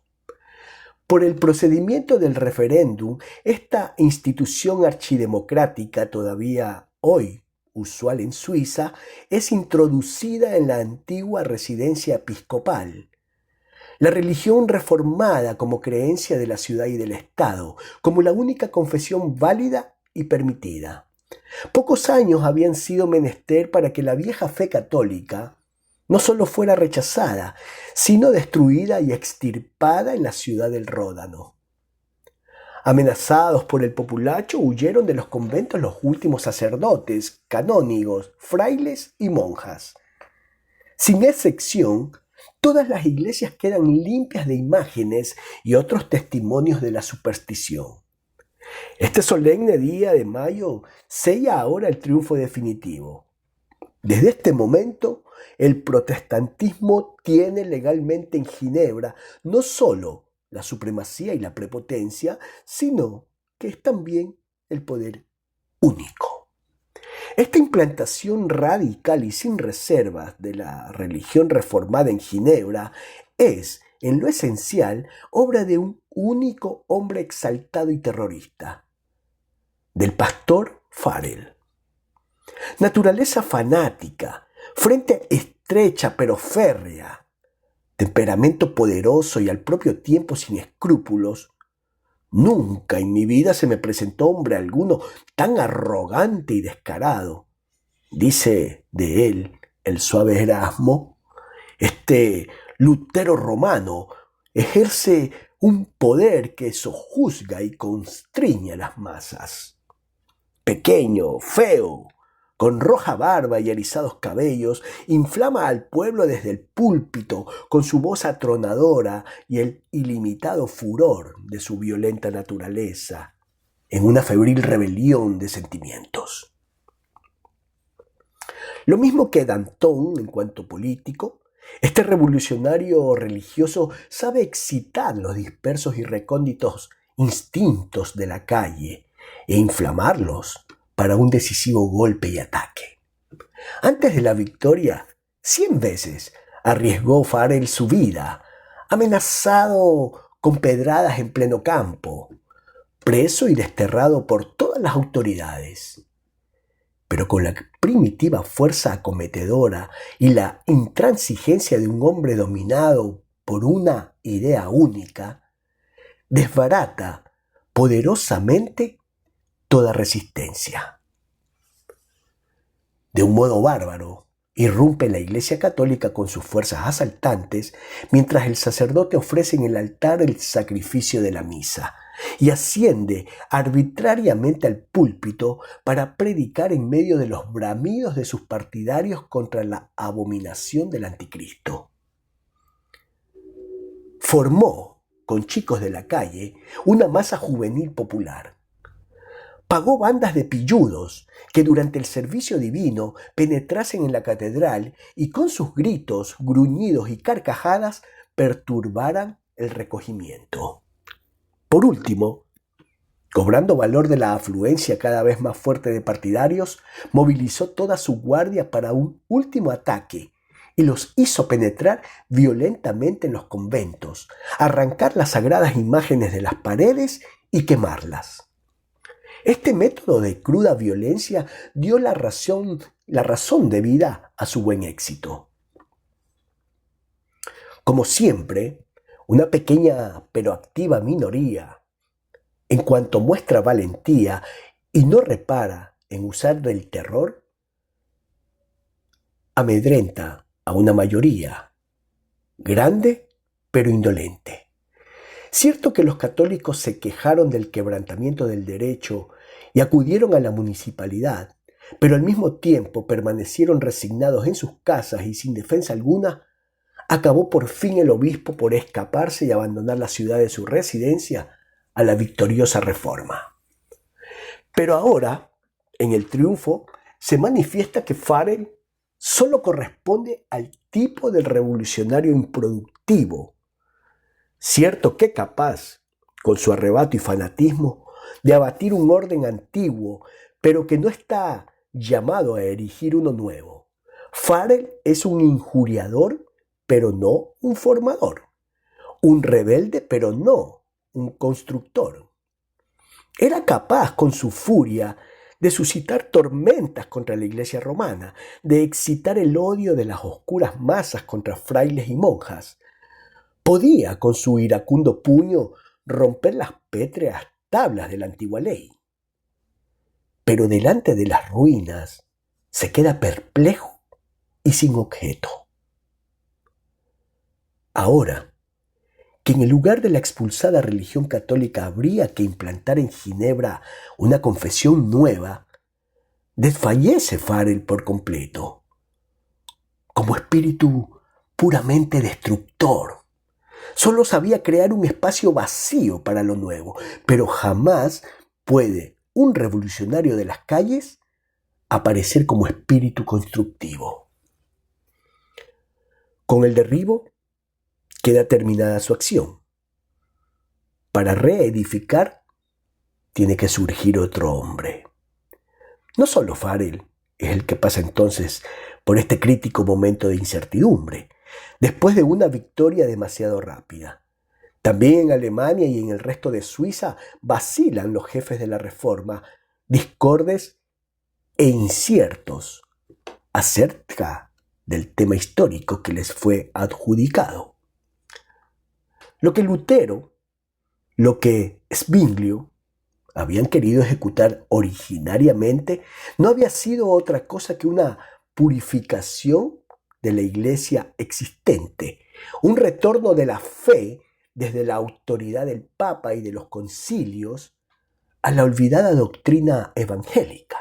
Por el procedimiento del referéndum, esta institución archidemocrática, todavía hoy usual en Suiza, es introducida en la antigua residencia episcopal. La religión reformada como creencia de la ciudad y del Estado, como la única confesión válida y permitida. Pocos años habían sido menester para que la vieja fe católica no solo fuera rechazada, sino destruida y extirpada en la ciudad del Ródano. Amenazados por el populacho, huyeron de los conventos los últimos sacerdotes, canónigos, frailes y monjas. Sin excepción, todas las iglesias quedan limpias de imágenes y otros testimonios de la superstición. Este solemne día de mayo sella ahora el triunfo definitivo. Desde este momento, el protestantismo tiene legalmente en Ginebra no solo la supremacía y la prepotencia, sino que es también el poder único. Esta implantación radical y sin reservas de la religión reformada en Ginebra es, en lo esencial, obra de un único hombre exaltado y terrorista, del pastor Farel. Naturaleza fanática, frente estrecha pero férrea, temperamento poderoso y al propio tiempo sin escrúpulos. Nunca en mi vida se me presentó hombre alguno tan arrogante y descarado. Dice de él el suave Erasmo, este Lutero romano ejerce un poder que sojuzga y constriñe a las masas. Pequeño, feo, con roja barba y erizados cabellos, inflama al pueblo desde el púlpito con su voz atronadora y el ilimitado furor de su violenta naturaleza, en una febril rebelión de sentimientos. Lo mismo que Danton en cuanto político, este revolucionario religioso sabe excitar los dispersos y recónditos instintos de la calle e inflamarlos para un decisivo golpe y ataque. Antes de la victoria, 100 veces arriesgó Farel su vida, amenazado con pedradas en pleno campo, preso y desterrado por todas las autoridades. Pero con la primitiva fuerza acometedora y la intransigencia de un hombre dominado por una idea única, desbarata poderosamente toda resistencia. De un modo bárbaro, irrumpe en la Iglesia Católica con sus fuerzas asaltantes, mientras el sacerdote ofrece en el altar el sacrificio de la misa y asciende arbitrariamente al púlpito para predicar en medio de los bramidos de sus partidarios contra la abominación del anticristo. Formó, con chicos de la calle, una masa juvenil popular. Pagó bandas de pilludos que durante el servicio divino penetrasen en la catedral y con sus gritos, gruñidos y carcajadas perturbaran el recogimiento. Por último, cobrando valor de la afluencia cada vez más fuerte de partidarios, movilizó toda su guardia para un último ataque y los hizo penetrar violentamente en los conventos, arrancar las sagradas imágenes de las paredes y quemarlas. Este método de cruda violencia dio la razón de vida a su buen éxito. Como siempre, una pequeña pero activa minoría, en cuanto muestra valentía y no repara en usar del terror, amedrenta a una mayoría, grande pero indolente. Cierto que los católicos se quejaron del quebrantamiento del derecho y acudieron a la municipalidad, pero al mismo tiempo permanecieron resignados en sus casas y sin defensa alguna. Acabó por fin el obispo por escaparse y abandonar la ciudad de su residencia a la victoriosa Reforma. Pero ahora, en el triunfo, se manifiesta que Farel solo corresponde al tipo del revolucionario improductivo, cierto que capaz, con su arrebato y fanatismo, de abatir un orden antiguo, pero que no está llamado a erigir uno nuevo. Farel es un injuriador, pero no un formador, un rebelde, pero no un constructor. Era capaz, con su furia, de suscitar tormentas contra la Iglesia romana, de excitar el odio de las oscuras masas contra frailes y monjas. Podía, con su iracundo puño, romper las pétreas tablas de la antigua ley. Pero delante de las ruinas se queda perplejo y sin objeto. Ahora, que en el lugar de la expulsada religión católica habría que implantar en Ginebra una confesión nueva, desfallece Farel por completo, como espíritu puramente destructor. Solo sabía crear un espacio vacío para lo nuevo, pero jamás puede un revolucionario de las calles aparecer como espíritu constructivo. Con el derribo queda terminada su acción. Para reedificar tiene que surgir otro hombre. No solo Farel es el que pasa entonces por este crítico momento de incertidumbre, después de una victoria demasiado rápida. También en Alemania y en el resto de Suiza vacilan los jefes de la Reforma, discordes e inciertos acerca del tema histórico que les fue adjudicado. Lo que Lutero, lo que Zwinglio habían querido ejecutar originariamente no había sido otra cosa que una purificación de la iglesia existente, un retorno de la fe desde la autoridad del Papa y de los concilios a la olvidada doctrina evangélica.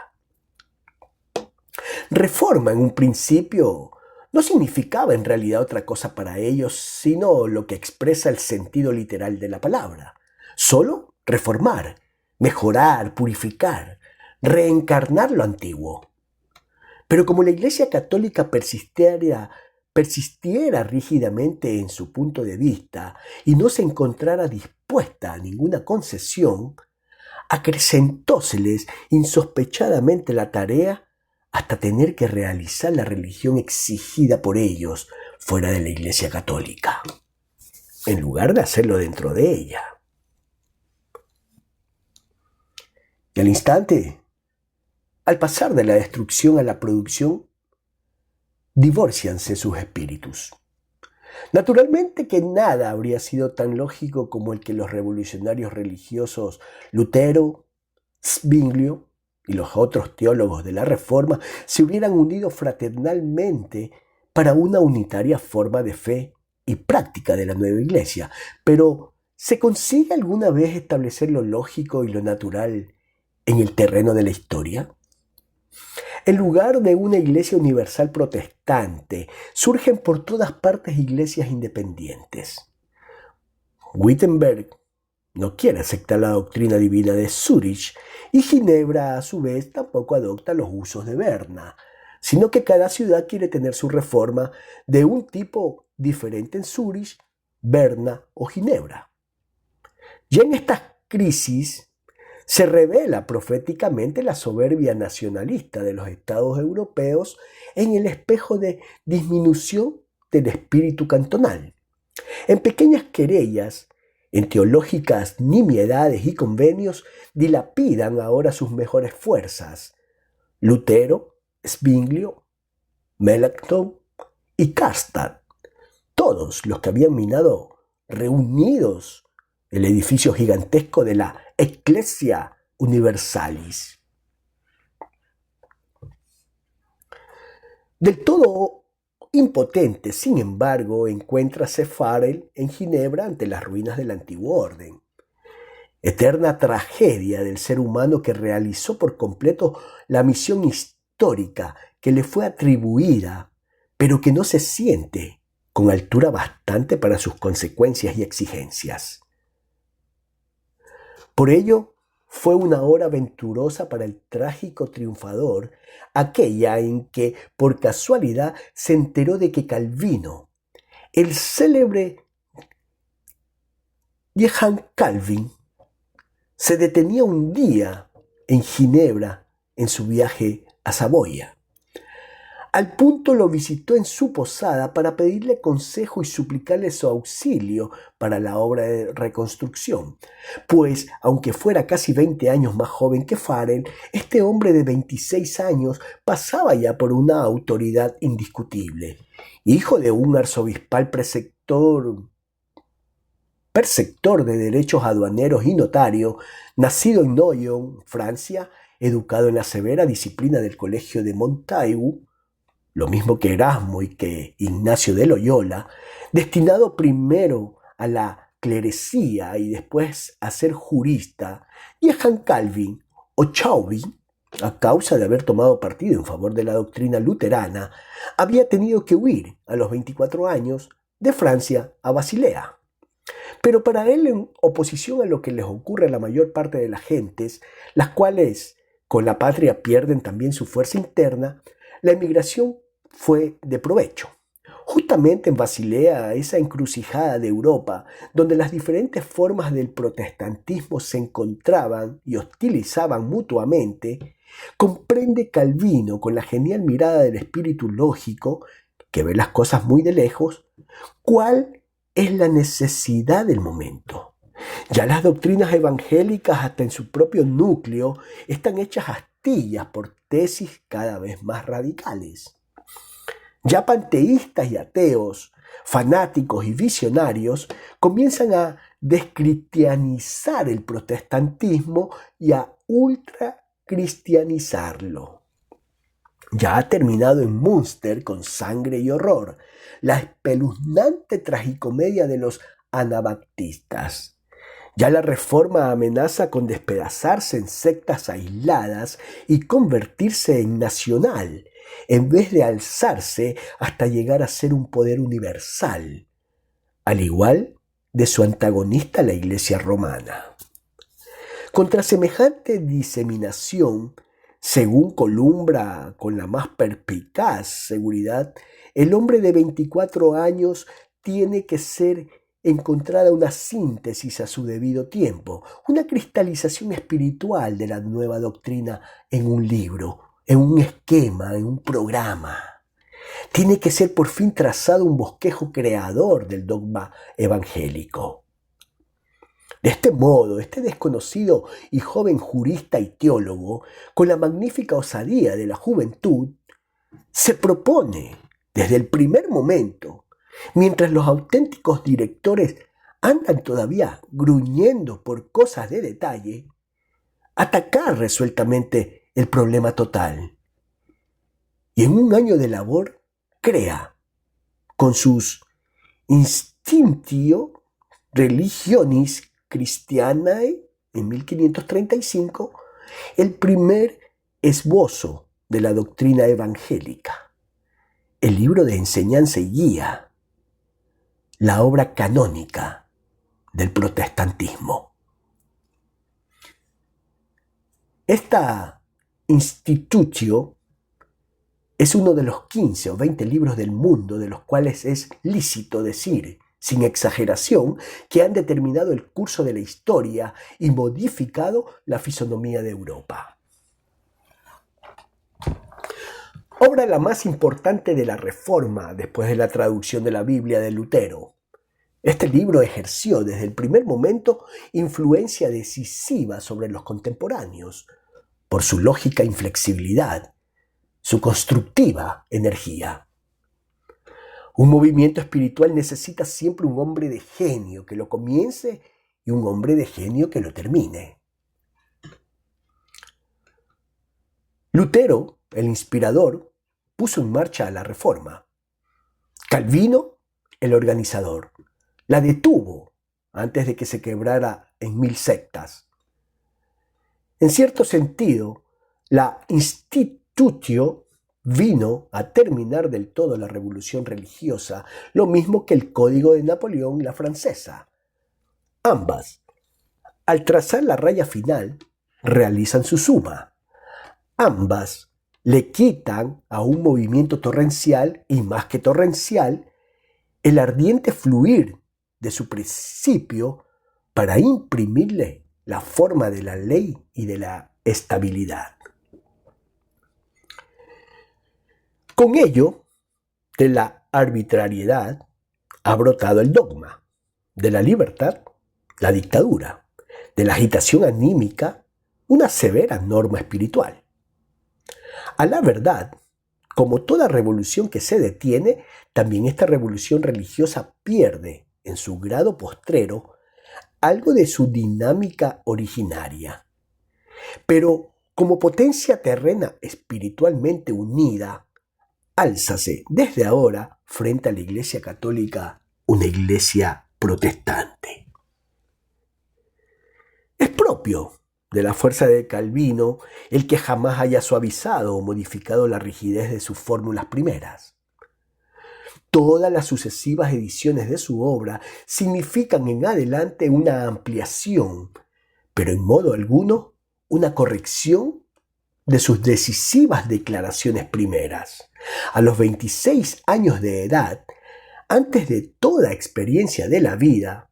Reforma en un principio no significaba en realidad otra cosa para ellos, sino lo que expresa el sentido literal de la palabra. Solo reformar, mejorar, purificar, reencarnar lo antiguo. Pero como la Iglesia Católica persistiera rígidamente en su punto de vista y no se encontrara dispuesta a ninguna concesión, acrecentóseles insospechadamente la tarea hasta tener que realizar la religión exigida por ellos fuera de la Iglesia Católica, en lugar de hacerlo dentro de ella. Y al instante, al pasar de la destrucción a la producción, divórcianse sus espíritus. Naturalmente que nada habría sido tan lógico como el que los revolucionarios religiosos Lutero, Zwinglio y los otros teólogos de la Reforma se hubieran unido fraternalmente para una unitaria forma de fe y práctica de la nueva iglesia. Pero, ¿se consigue alguna vez establecer lo lógico y lo natural en el terreno de la historia? En lugar de una iglesia universal protestante, surgen por todas partes iglesias independientes. Wittenberg no quiere aceptar la doctrina divina de Zúrich y Ginebra, a su vez, tampoco adopta los usos de Berna, sino que cada ciudad quiere tener su reforma de un tipo diferente en Zúrich, Berna o Ginebra. Ya en estas crisis se revela proféticamente la soberbia nacionalista de los estados europeos en el espejo de disminución del espíritu cantonal. En pequeñas querellas, en teológicas nimiedades y convenios, dilapidan ahora sus mejores fuerzas. Lutero, Zwinglio, Melanchthon y Karlstadt, todos los que habían minado reunidos el edificio gigantesco de la Ecclesia Universalis. Del todo impotente, sin embargo, encuéntrase Farel en Ginebra ante las ruinas del antiguo orden. Eterna tragedia del ser humano que realizó por completo la misión histórica que le fue atribuida, pero que no se siente con altura bastante para sus consecuencias y exigencias. Por ello, fue una hora venturosa para el trágico triunfador, aquella en que, por casualidad, se enteró de que Calvino, el célebre Johann Calvin, se detenía un día en Ginebra en su viaje a Saboya. Al punto lo visitó en su posada para pedirle consejo y suplicarle su auxilio para la obra de reconstrucción, pues, aunque fuera casi 20 años más joven que Farel, este hombre de 26 años pasaba ya por una autoridad indiscutible. Hijo de un arzobispal perceptor de derechos aduaneros y notario, nacido en Noyon, Francia, educado en la severa disciplina del colegio de Montaigu, lo mismo que Erasmo y que Ignacio de Loyola, destinado primero a la clerecía y después a ser jurista, Johann Calvin o Chauvin, a causa de haber tomado partido en favor de la doctrina luterana, había tenido que huir a los 24 años de Francia a Basilea. Pero para él, en oposición a lo que les ocurre a la mayor parte de las gentes, las cuales con la patria pierden también su fuerza interna, la emigración fue de provecho. Justamente en Basilea, esa encrucijada de Europa, donde las diferentes formas del protestantismo se encontraban y hostilizaban mutuamente, comprende Calvino, con la genial mirada del espíritu lógico, que ve las cosas muy de lejos, cuál es la necesidad del momento. Ya las doctrinas evangélicas, hasta en su propio núcleo, están hechas astillas por tesis cada vez más radicales. Ya panteístas y ateos, fanáticos y visionarios comienzan a descristianizar el protestantismo y a ultracristianizarlo. Ya ha terminado en Münster con sangre y horror la espeluznante tragicomedia de los anabaptistas. Ya la reforma amenaza con despedazarse en sectas aisladas y convertirse en nacional, en vez de alzarse hasta llegar a ser un poder universal, al igual de su antagonista la Iglesia romana. Contra semejante diseminación, según columbra con la más perspicaz seguridad, el hombre de 24 años tiene que ser encontrada una síntesis a su debido tiempo, una cristalización espiritual de la nueva doctrina en un libro, en un esquema, en un programa. Tiene que ser por fin trazado un bosquejo creador del dogma evangélico. De este modo, este desconocido y joven jurista y teólogo, con la magnífica osadía de la juventud, se propone, desde el primer momento, mientras los auténticos directores andan todavía gruñendo por cosas de detalle, atacar resueltamente el problema total. Y en un año de labor crea, con sus Instinctio Religionis Christianae, en 1535, el primer esbozo de la doctrina evangélica, el libro de enseñanza y guía, la obra canónica del protestantismo. Esta institutio es uno de los 15 o 20 libros del mundo de los cuales es lícito decir sin exageración, que han determinado el curso de la historia y modificado la fisonomía de Europa. Obra la más importante de la Reforma después de la traducción de la Biblia de Lutero. Este libro ejerció desde el primer momento influencia decisiva sobre los contemporáneos, por su lógica inflexibilidad, su constructiva energía. Un movimiento espiritual necesita siempre un hombre de genio que lo comience y un hombre de genio que lo termine. Lutero, el inspirador, puso en marcha la Reforma. Calvino, el organizador, la detuvo antes de que se quebrara en 1000 sectas. En cierto sentido, la institutio vino a terminar del todo la revolución religiosa, lo mismo que el Código de Napoleón y la francesa. Ambas, al trazar la raya final, realizan su suma. Ambas le quitan a un movimiento torrencial, y más que torrencial, el ardiente fluir de su principio para imprimirle la forma de la ley y de la estabilidad. Con ello, de la arbitrariedad ha brotado el dogma, de la libertad, la dictadura, de la agitación anímica, una severa norma espiritual. A la verdad, como toda revolución que se detiene, también esta revolución religiosa pierde, en su grado postrero, algo de su dinámica originaria. Pero como potencia terrena espiritualmente unida, álzase desde ahora frente a la Iglesia Católica una Iglesia protestante. Es propio de la fuerza de Calvino el que jamás haya suavizado o modificado la rigidez de sus fórmulas primeras. Todas las sucesivas ediciones de su obra significan en adelante una ampliación, pero en modo alguno una corrección de sus decisivas declaraciones primeras. A los 26 años de edad, antes de toda experiencia de la vida,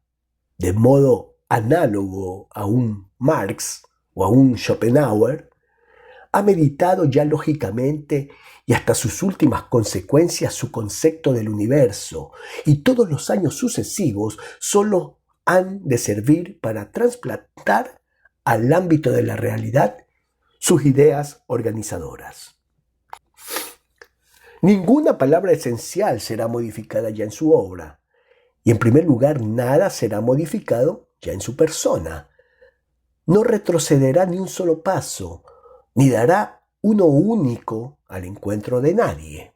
de modo análogo a un Marx o a un Schopenhauer, ha meditado ya lógicamente y hasta sus últimas consecuencias su concepto del universo, y todos los años sucesivos solo han de servir para trasplantar al ámbito de la realidad sus ideas organizadoras. Ninguna palabra esencial será modificada ya en su obra, y en primer lugar nada será modificado ya en su persona. No retrocederá ni un solo paso, ni dará uno único al encuentro de nadie.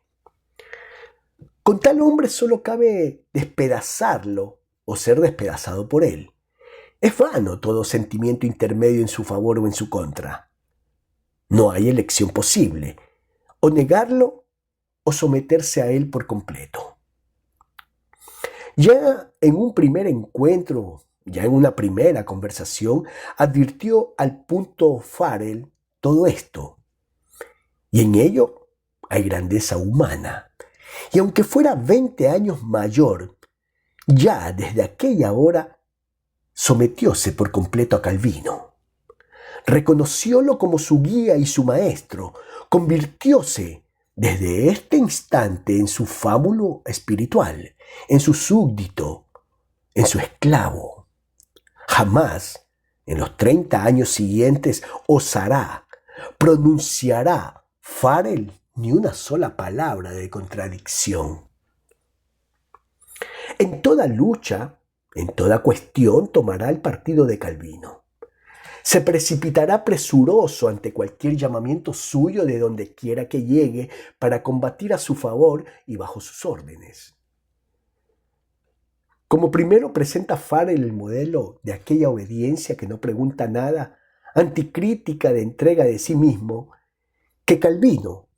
Con tal hombre solo cabe despedazarlo o ser despedazado por él. Es vano todo sentimiento intermedio en su favor o en su contra. No hay elección posible, o negarlo o someterse a él por completo. Ya en un primer encuentro, ya en una primera conversación, advirtió al punto Farel todo esto, y en ello hay grandeza humana. Y aunque fuera 20 años mayor, ya desde aquella hora sometióse por completo a Calvino. Reconociólo como su guía y su maestro, convirtióse desde este instante en su fábulo espiritual, en su súbdito, en su esclavo. Jamás, en los 30 años siguientes, pronunciará Farel ni una sola palabra de contradicción. En toda lucha, en toda cuestión, tomará el partido de Calvino. Se precipitará presuroso ante cualquier llamamiento suyo de donde quiera que llegue para combatir a su favor y bajo sus órdenes. Como primero presenta Farel el modelo de aquella obediencia que no pregunta nada, anticrítica de entrega de sí mismo, que Calvino,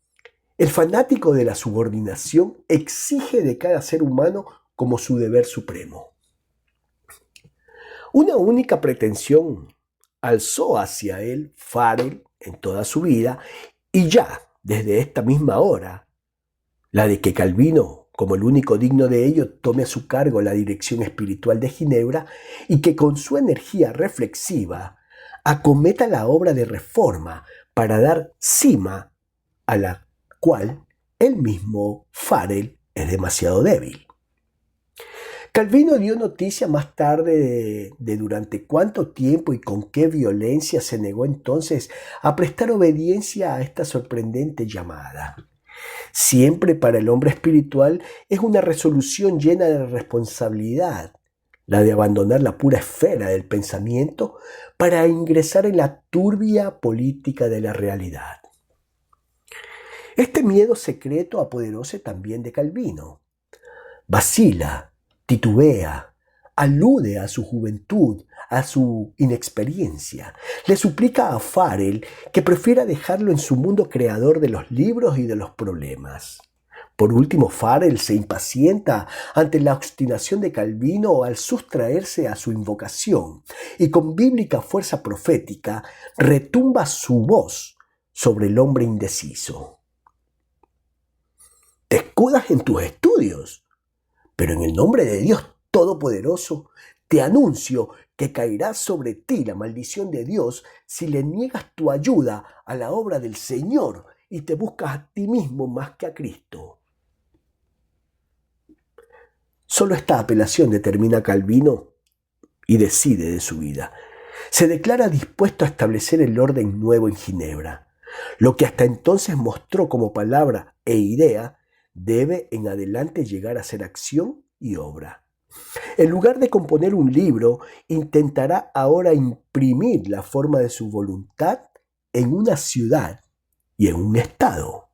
el fanático de la subordinación, exige de cada ser humano como su deber supremo. Una única pretensión alzó hacia él Farel en toda su vida, y ya desde esta misma hora, la de que Calvino como el único digno de ello, tome a su cargo la dirección espiritual de Ginebra y que con su energía reflexiva acometa la obra de reforma para dar cima a la cual el mismo Farel es demasiado débil. Calvino dio noticia más tarde de durante cuánto tiempo y con qué violencia se negó entonces a prestar obediencia a esta sorprendente llamada. Siempre para el hombre espiritual es una resolución llena de responsabilidad, la de abandonar la pura esfera del pensamiento para ingresar en la turbia política de la realidad. Este miedo secreto apoderóse también de Calvino. Vacila, titubea, alude a su juventud, a su inexperiencia. Le suplica a Farel que prefiera dejarlo en su mundo creador de los libros y de los problemas. Por último, Farel se impacienta ante la obstinación de Calvino al sustraerse a su invocación y con bíblica fuerza profética retumba su voz sobre el hombre indeciso. Te escudas en tus estudios, pero en el nombre de Dios Todopoderoso te anuncio que caerá sobre ti la maldición de Dios si le niegas tu ayuda a la obra del Señor y te buscas a ti mismo más que a Cristo. Solo esta apelación determina a Calvino y decide de su vida. Se declara dispuesto a establecer el orden nuevo en Ginebra. Lo que hasta entonces mostró como palabra e idea debe en adelante llegar a ser acción y obra. En lugar de componer un libro, intentará ahora imprimir la forma de su voluntad en una ciudad y en un estado.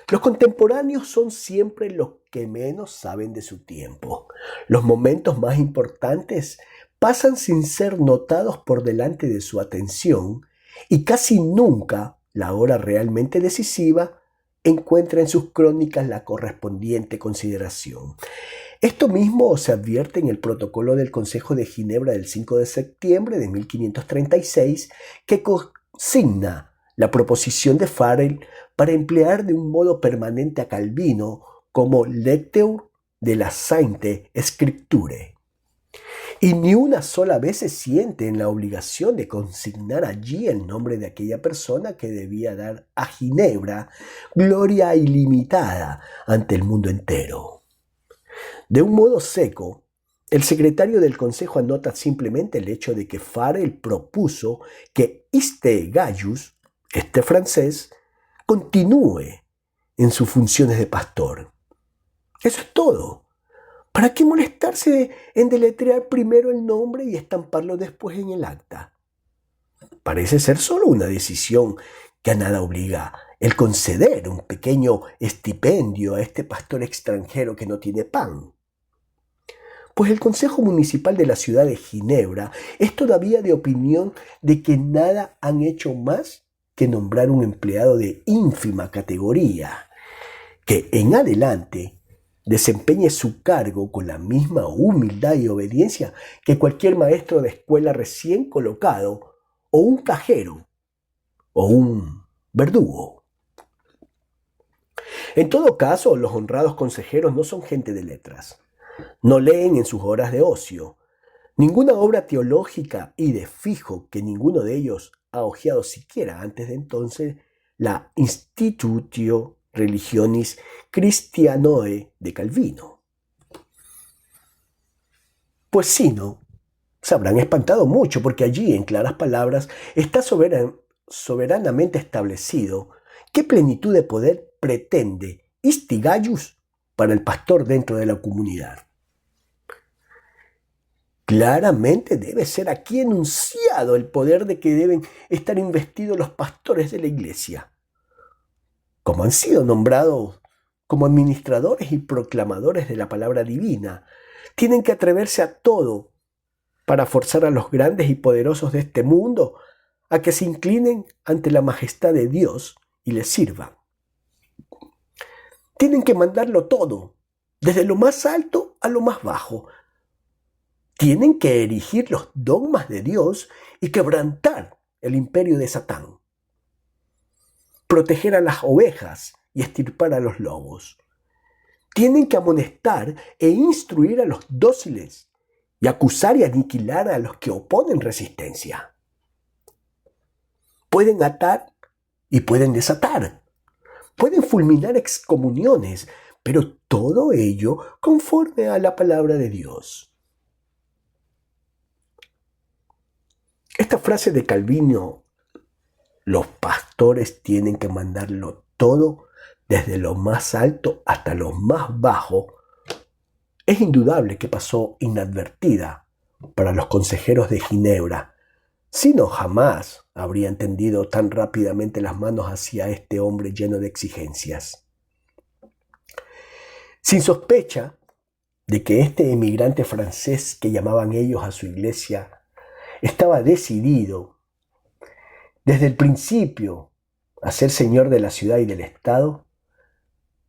Los contemporáneos son siempre los que menos saben de su tiempo. Los momentos más importantes pasan sin ser notados por delante de su atención y casi nunca la hora realmente decisiva encuentra en sus crónicas la correspondiente consideración. Esto mismo se advierte en el protocolo del Consejo de Ginebra del 5 de septiembre de 1536, que consigna la proposición de Farel para emplear de un modo permanente a Calvino como lecteur de la Sainte Scripture. Y ni una sola vez se siente en la obligación de consignar allí el nombre de aquella persona que debía dar a Ginebra gloria ilimitada ante el mundo entero. De un modo seco, el secretario del Consejo anota simplemente el hecho de que Farel propuso que este Gaius, este francés, continúe en sus funciones de pastor. Eso es todo. ¿Para qué molestarse en deletrear primero el nombre y estamparlo después en el acta? Parece ser solo una decisión que a nada obliga el conceder un pequeño estipendio a este pastor extranjero que no tiene pan. Pues el Consejo Municipal de la ciudad de Ginebra es todavía de opinión de que nada han hecho más que nombrar un empleado de ínfima categoría, que en adelante desempeñe su cargo con la misma humildad y obediencia que cualquier maestro de escuela recién colocado, o un cajero, o un verdugo. En todo caso, los honrados consejeros no son gente de letras. No leen en sus horas de ocio ninguna obra teológica y de fijo que ninguno de ellos ha hojeado siquiera antes de entonces la Institutio Religionis Christianoe de Calvino. Pues si no, se habrán espantado mucho porque allí, en claras palabras, está soberanamente establecido qué plenitud de poder pretende isti Gaius para el pastor dentro de la comunidad. Claramente debe ser aquí enunciado el poder de que deben estar investidos los pastores de la iglesia. Como han sido nombrados como administradores y proclamadores de la palabra divina, tienen que atreverse a todo para forzar a los grandes y poderosos de este mundo a que se inclinen ante la majestad de Dios y le sirvan. Tienen que mandarlo todo, desde lo más alto a lo más bajo. Tienen que erigir los dogmas de Dios y quebrantar el imperio de Satán. Proteger a las ovejas y extirpar a los lobos. Tienen que amonestar e instruir a los dóciles y acusar y aniquilar a los que oponen resistencia. Pueden atar y pueden desatar. Pueden fulminar excomuniones, pero todo ello conforme a la palabra de Dios. Esta frase de Calvino, los pastores tienen que mandarlo todo desde lo más alto hasta lo más bajo, es indudable que pasó inadvertida para los consejeros de Ginebra, si no jamás habrían tendido tan rápidamente las manos hacia este hombre lleno de exigencias. Sin sospecha de que este emigrante francés que llamaban ellos a su iglesia estaba decidido desde el principio a ser señor de la ciudad y del Estado,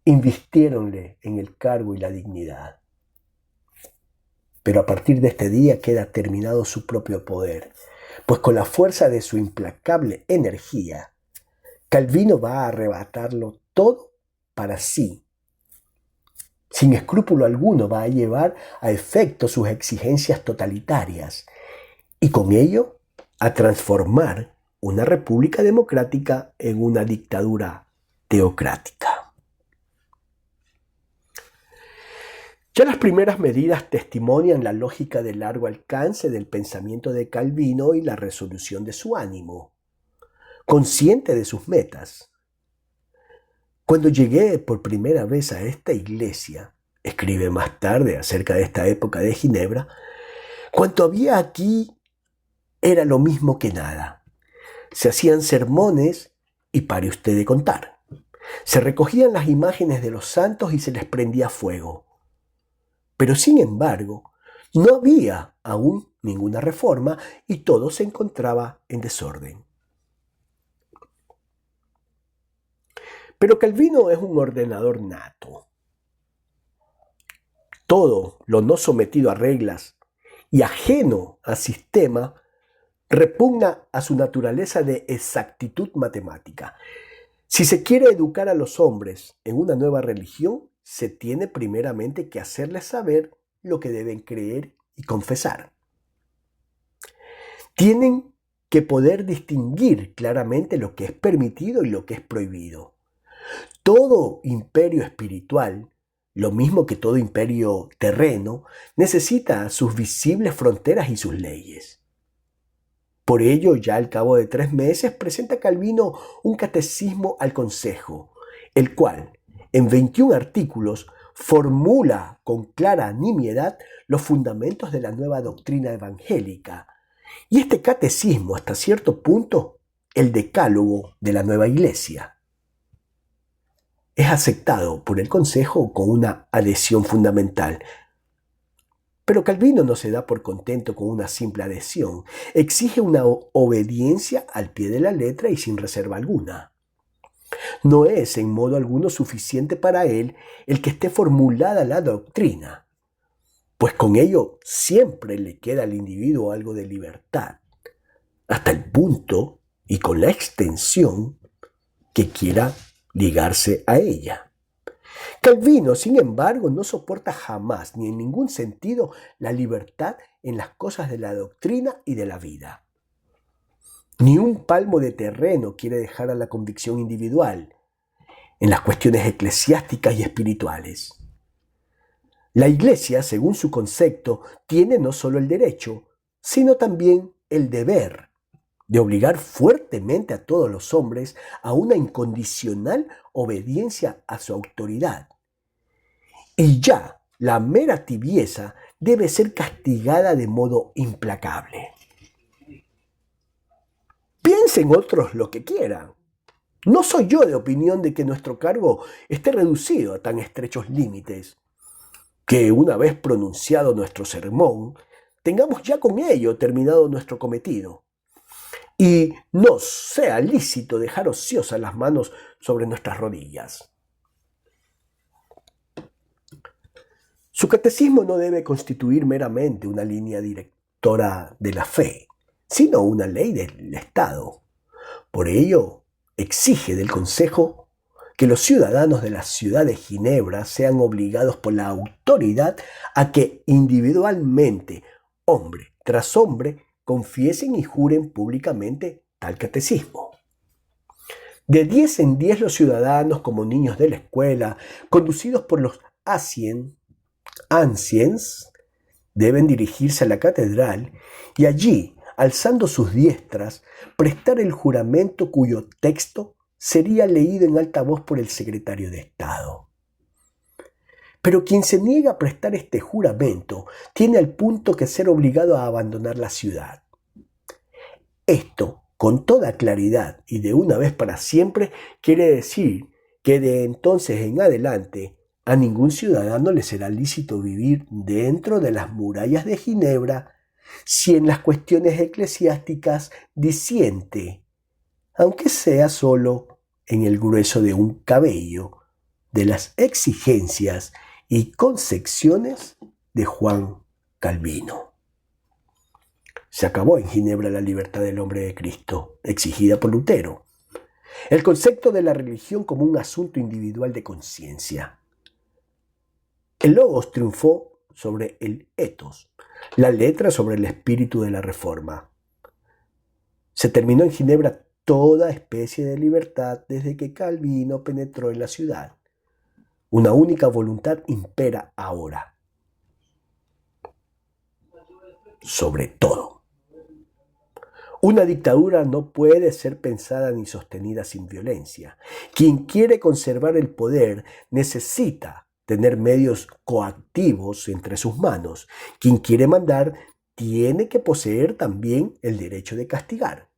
invirtiéronle en el cargo y la dignidad. Pero a partir de este día queda terminado su propio poder, pues con la fuerza de su implacable energía, Calvino va a arrebatarlo todo para sí. Sin escrúpulo alguno va a llevar a efecto sus exigencias totalitarias y con ello a transformar una república democrática en una dictadura teocrática. Ya las primeras medidas testimonian la lógica de largo alcance del pensamiento de Calvino y la resolución de su ánimo, consciente de sus metas. Cuando llegué por primera vez a esta iglesia, escribe más tarde acerca de esta época de Ginebra, cuanto había aquí era lo mismo que nada. Se hacían sermones y pare usted de contar. Se recogían las imágenes de los santos y se les prendía fuego. Pero sin embargo, no había aún ninguna reforma y todo se encontraba en desorden. Pero Calvino es un ordenador nato. Todo lo no sometido a reglas y ajeno al sistema repugna a su naturaleza de exactitud matemática. Si se quiere educar a los hombres en una nueva religión, se tiene primeramente que hacerles saber lo que deben creer y confesar. Tienen que poder distinguir claramente lo que es permitido y lo que es prohibido. Todo imperio espiritual, lo mismo que todo imperio terreno, necesita sus visibles fronteras y sus leyes. Por ello, ya al cabo de 3 meses, presenta Calvino un catecismo al Consejo, el cual, en 21 artículos, formula con clara nimiedad los fundamentos de la nueva doctrina evangélica. Y este catecismo, hasta cierto punto, el decálogo de la nueva iglesia, es aceptado por el Consejo con una adhesión fundamental. Pero Calvino no se da por contento con una simple adhesión, exige una obediencia al pie de la letra y sin reserva alguna. No es en modo alguno suficiente para él el que esté formulada la doctrina, pues con ello siempre le queda al individuo algo de libertad, hasta el punto y con la extensión que quiera ligarse a ella. Calvino, sin embargo, no soporta jamás ni en ningún sentido la libertad en las cosas de la doctrina y de la vida. Ni un palmo de terreno quiere dejar a la convicción individual en las cuestiones eclesiásticas y espirituales. La Iglesia, según su concepto, tiene no solo el derecho, sino también el deber de obligar fuertemente a todos los hombres a una incondicional obediencia a su autoridad. Y ya la mera tibieza debe ser castigada de modo implacable. Piensen otros lo que quieran. No soy yo de opinión de que nuestro cargo esté reducido a tan estrechos límites, que una vez pronunciado nuestro sermón, tengamos ya con ello terminado nuestro cometido, y nos sea lícito dejar ociosas las manos sobre nuestras rodillas. Su catecismo no debe constituir meramente una línea directora de la fe, sino una ley del Estado. Por ello, exige del Consejo que los ciudadanos de la ciudad de Ginebra sean obligados por la autoridad a que individualmente, hombre tras hombre, confiesen y juren públicamente tal catecismo. De 10 en 10 los ciudadanos, como niños de la escuela, conducidos por los anciens, deben dirigirse a la catedral y allí, alzando sus diestras, prestar el juramento cuyo texto sería leído en alta voz por el secretario de Estado. Pero quien se niega a prestar este juramento tiene al punto que ser obligado a abandonar la ciudad. Esto, con toda claridad y de una vez para siempre, quiere decir que de entonces en adelante a ningún ciudadano le será lícito vivir dentro de las murallas de Ginebra si en las cuestiones eclesiásticas disiente, aunque sea solo en el grueso de un cabello, de las exigencias y concepciones de Juan Calvino. Se acabó en Ginebra la libertad del hombre de Cristo, exigida por Lutero. El concepto de la religión como un asunto individual de conciencia. El logos triunfó sobre el ethos, la letra sobre el espíritu de la reforma. Se terminó en Ginebra toda especie de libertad desde que Calvino penetró en la ciudad. Una única voluntad impera ahora. Sobre todo. Una dictadura no puede ser pensada ni sostenida sin violencia. Quien quiere conservar el poder necesita tener medios coactivos entre sus manos. Quien quiere mandar tiene que poseer también el derecho de castigar.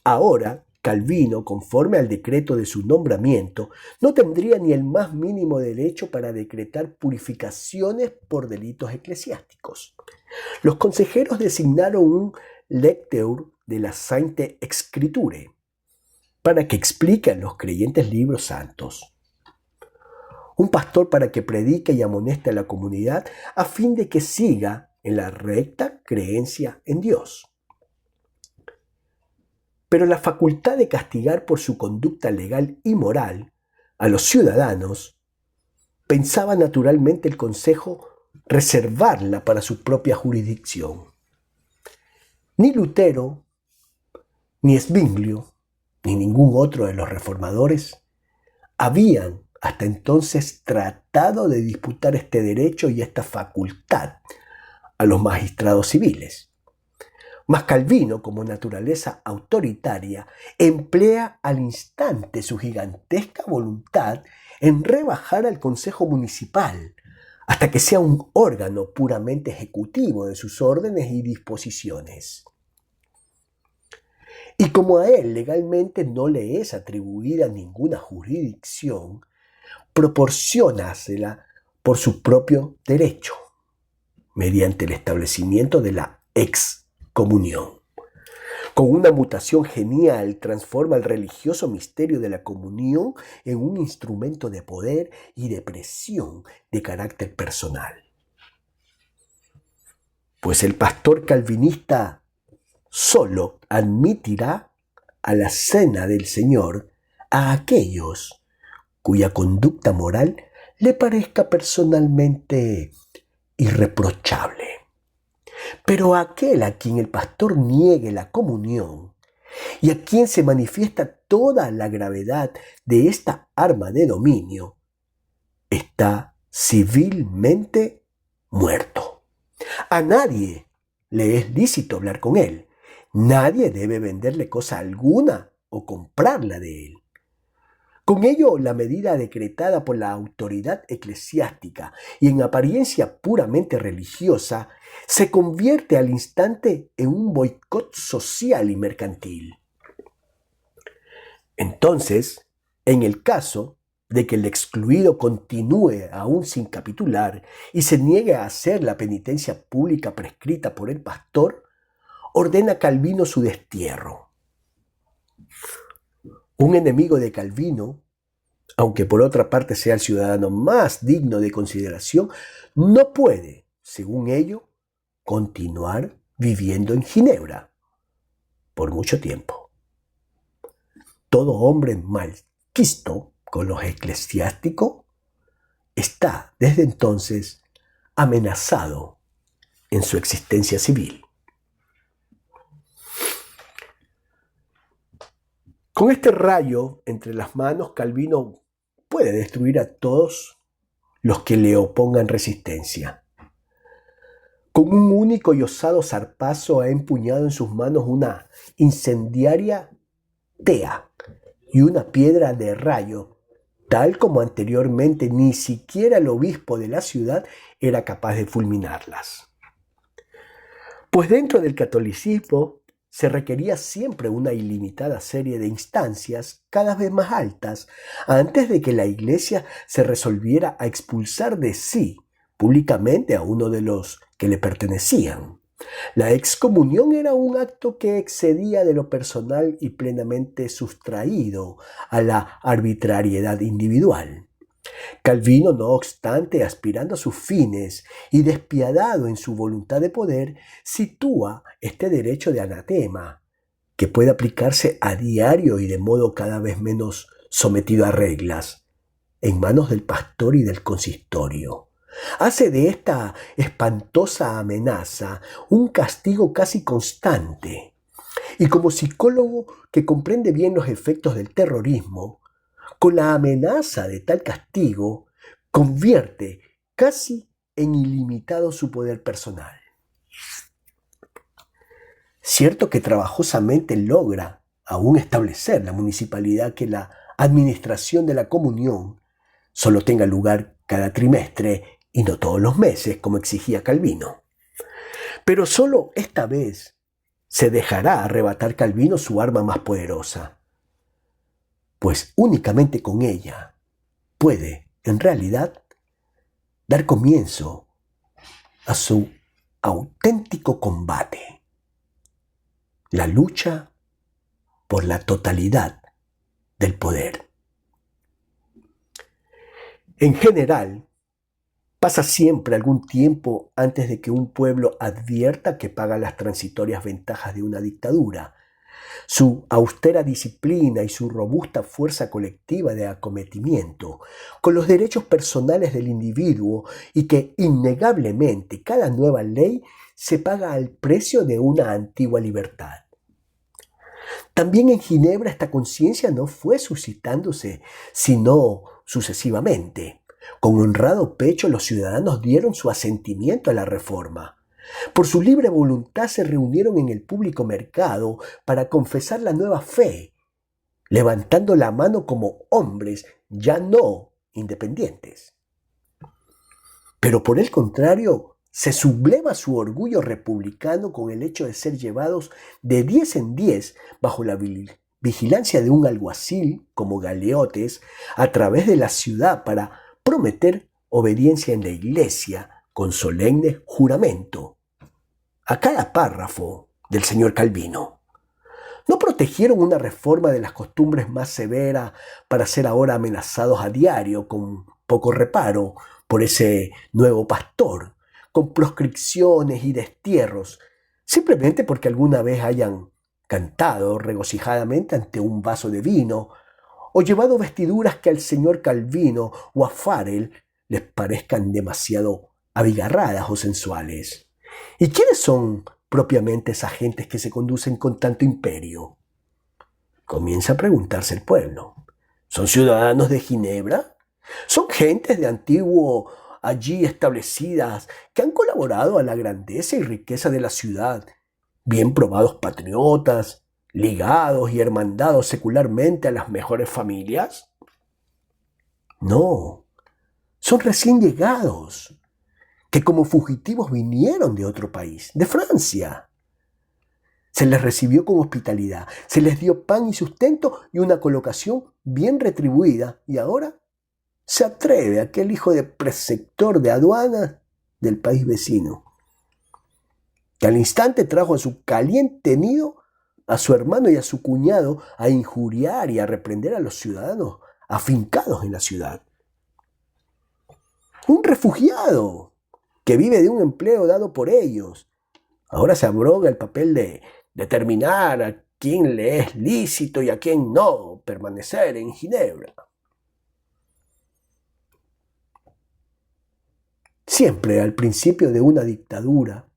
Ahora, Calvino, conforme al decreto de su nombramiento, no tendría ni el más mínimo derecho para decretar purificaciones por delitos eclesiásticos. Los consejeros designaron un lecteur de la Sainte Escriture para que explique a los creyentes libros santos. Un pastor para que predique y amoneste a la comunidad a fin de que siga en la recta creencia en Dios. Pero la facultad de castigar por su conducta legal y moral a los ciudadanos, pensaba naturalmente el Consejo reservarla para su propia jurisdicción. Ni Lutero, ni Zwinglio, ni ningún otro de los reformadores habían hasta entonces tratado de disputar este derecho y esta facultad a los magistrados civiles. Mas Calvino, como naturaleza autoritaria, emplea al instante su gigantesca voluntad en rebajar al Consejo Municipal hasta que sea un órgano puramente ejecutivo de sus órdenes y disposiciones. Y como a él legalmente no le es atribuida ninguna jurisdicción, proporciónasela por su propio derecho, mediante el establecimiento de la excomunión. Con una mutación genial transforma el religioso misterio de la comunión en un instrumento de poder y de presión de carácter personal. Pues el pastor calvinista solo admitirá a la cena del Señor a aquellos cuya conducta moral le parezca personalmente irreprochable. Pero a aquel a quien el pastor niegue la comunión y a quien se manifiesta toda la gravedad de esta arma de dominio, está civilmente muerto. A nadie le es lícito hablar con él. Nadie debe venderle cosa alguna o comprarla de él. Con ello, la medida decretada por la autoridad eclesiástica y en apariencia puramente religiosa se convierte al instante en un boicot social y mercantil. Entonces, en el caso de que el excluido continúe aún sin capitular y se niegue a hacer la penitencia pública prescrita por el pastor, ordena Calvino su destierro. Un enemigo de Calvino, aunque por otra parte sea el ciudadano más digno de consideración, no puede, según ello, continuar viviendo en Ginebra por mucho tiempo. Todo hombre quisto con los eclesiásticos, está desde entonces amenazado en su existencia civil. Con este rayo entre las manos, Calvino puede destruir a todos los que le opongan resistencia. Con un único y osado zarpazo ha empuñado en sus manos una incendiaria tea y una piedra de rayo, tal como anteriormente ni siquiera el obispo de la ciudad era capaz de fulminarlas. Pues dentro del catolicismo se requería siempre una ilimitada serie de instancias cada vez más altas antes de que la Iglesia se resolviera a expulsar de sí públicamente a uno de los que le pertenecían. La excomunión era un acto que excedía de lo personal y plenamente sustraído a la arbitrariedad individual. Calvino, no obstante, aspirando a sus fines y despiadado en su voluntad de poder, sitúa este derecho de anatema, que puede aplicarse a diario y de modo cada vez menos sometido a reglas, en manos del pastor y del consistorio. Hace de esta espantosa amenaza un castigo casi constante. Y como psicólogo que comprende bien los efectos del terrorismo, con la amenaza de tal castigo, convierte casi en ilimitado su poder personal. Cierto que trabajosamente logra aún establecer la municipalidad que la administración de la comunión solo tenga lugar cada trimestre y no todos los meses, como exigía Calvino. Pero solo esta vez se dejará arrebatar Calvino su arma más poderosa, pues únicamente con ella puede, en realidad, dar comienzo a su auténtico combate, la lucha por la totalidad del poder. En general, pasa siempre algún tiempo antes de que un pueblo advierta que paga las transitorias ventajas de una dictadura. Su austera disciplina y su robusta fuerza colectiva de acometimiento con los derechos personales del individuo, y que innegablemente cada nueva ley se paga al precio de una antigua libertad. También en Ginebra esta conciencia no fue suscitándose, sino sucesivamente. Con honrado pecho los ciudadanos dieron su asentimiento a la reforma. Por su libre voluntad se reunieron en el público mercado para confesar la nueva fe, levantando la mano como hombres ya no independientes. Pero por el contrario, se subleva su orgullo republicano con el hecho de ser llevados de 10 en 10 bajo la vigilancia de un alguacil como galeotes a través de la ciudad para prometer obediencia en la iglesia con solemne juramento a cada párrafo del señor Calvino. ¿No protegieron una reforma de las costumbres más severa para ser ahora amenazados a diario con poco reparo por ese nuevo pastor, con proscripciones y destierros, simplemente porque alguna vez hayan cantado regocijadamente ante un vaso de vino o llevado vestiduras que al señor Calvino o a Farel les parezcan demasiado abigarradas o sensuales? ¿Y quiénes son propiamente esas gentes que se conducen con tanto imperio? Comienza a preguntarse el pueblo. ¿Son ciudadanos de Ginebra? ¿Son gentes de antiguo allí establecidas que han colaborado a la grandeza y riqueza de la ciudad, bien probados patriotas, ligados y hermandados secularmente a las mejores familias? No, son recién llegados, que como fugitivos vinieron de otro país, de Francia. Se les recibió con hospitalidad, se les dio pan y sustento y una colocación bien retribuida, y ahora se atreve aquel hijo de preceptor de aduanas del país vecino, que al instante trajo a su caliente nido a su hermano y a su cuñado a injuriar y a reprender a los ciudadanos afincados en la ciudad. Un refugiado que vive de un empleo dado por ellos. Ahora se abroga el papel de determinar a quién le es lícito y a quién no permanecer en Ginebra. Siempre al principio de una dictadura,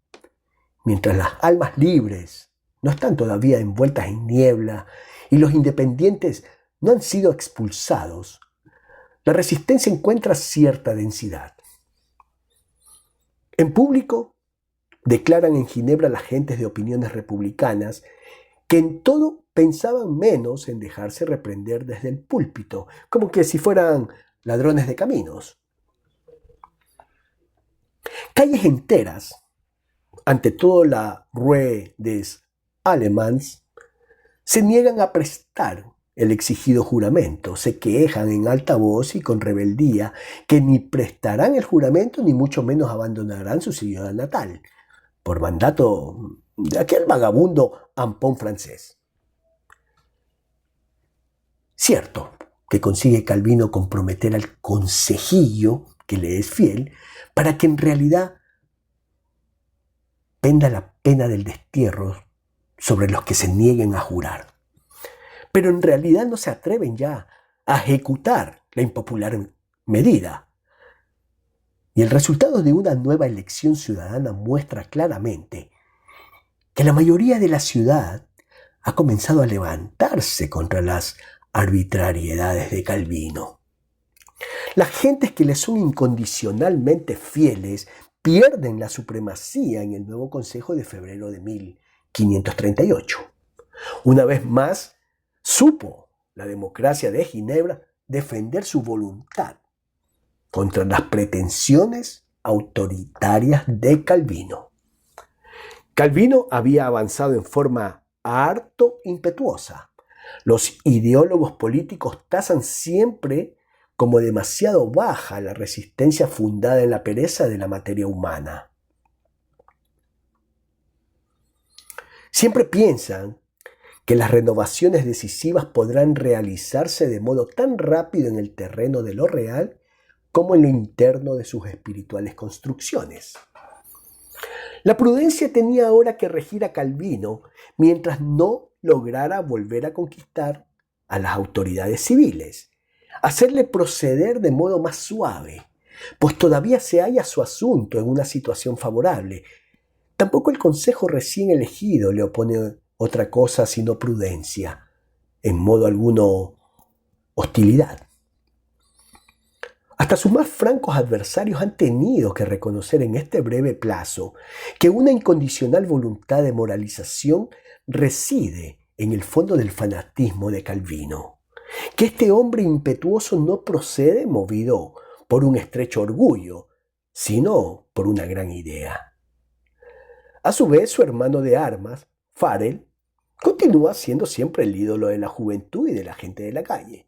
mientras las almas libres no están todavía envueltas en niebla y los independientes no han sido expulsados, la resistencia encuentra cierta densidad. En público, declaran en Ginebra las gentes de opiniones republicanas que en todo pensaban menos en dejarse reprender desde el púlpito, como que si fueran ladrones de caminos. Calles enteras, ante todo la Rue des Allemands, se niegan a prestar el exigido juramento, se quejan en alta voz y con rebeldía que ni prestarán el juramento ni mucho menos abandonarán su ciudad natal, por mandato de aquel vagabundo ampón francés. Cierto que consigue Calvino comprometer al consejillo que le es fiel para que en realidad penda la pena del destierro sobre los que se nieguen a jurar. Pero en realidad no se atreven ya a ejecutar la impopular medida. Y el resultado de una nueva elección ciudadana muestra claramente que la mayoría de la ciudad ha comenzado a levantarse contra las arbitrariedades de Calvino. Las gentes que le son incondicionalmente fieles pierden la supremacía en el nuevo Consejo de febrero de 1538. Una vez más, supo la democracia de Ginebra defender su voluntad contra las pretensiones autoritarias de Calvino. Calvino había avanzado en forma harto impetuosa. Los ideólogos políticos tasan siempre como demasiado baja la resistencia fundada en la pereza de la materia humana. Siempre piensan que las renovaciones decisivas podrán realizarse de modo tan rápido en el terreno de lo real como en lo interno de sus espirituales construcciones. La prudencia tenía ahora que regir a Calvino mientras no lograra volver a conquistar a las autoridades civiles, hacerle proceder de modo más suave, pues todavía se halla su asunto en una situación favorable. Tampoco el consejo recién elegido le opone otra cosa sino prudencia, en modo alguno hostilidad. Hasta sus más francos adversarios han tenido que reconocer en este breve plazo que una incondicional voluntad de moralización reside en el fondo del fanatismo de Calvino, que este hombre impetuoso no procede movido por un estrecho orgullo, sino por una gran idea. A su vez, su hermano de armas, Farel, continúa siendo siempre el ídolo de la juventud y de la gente de la calle.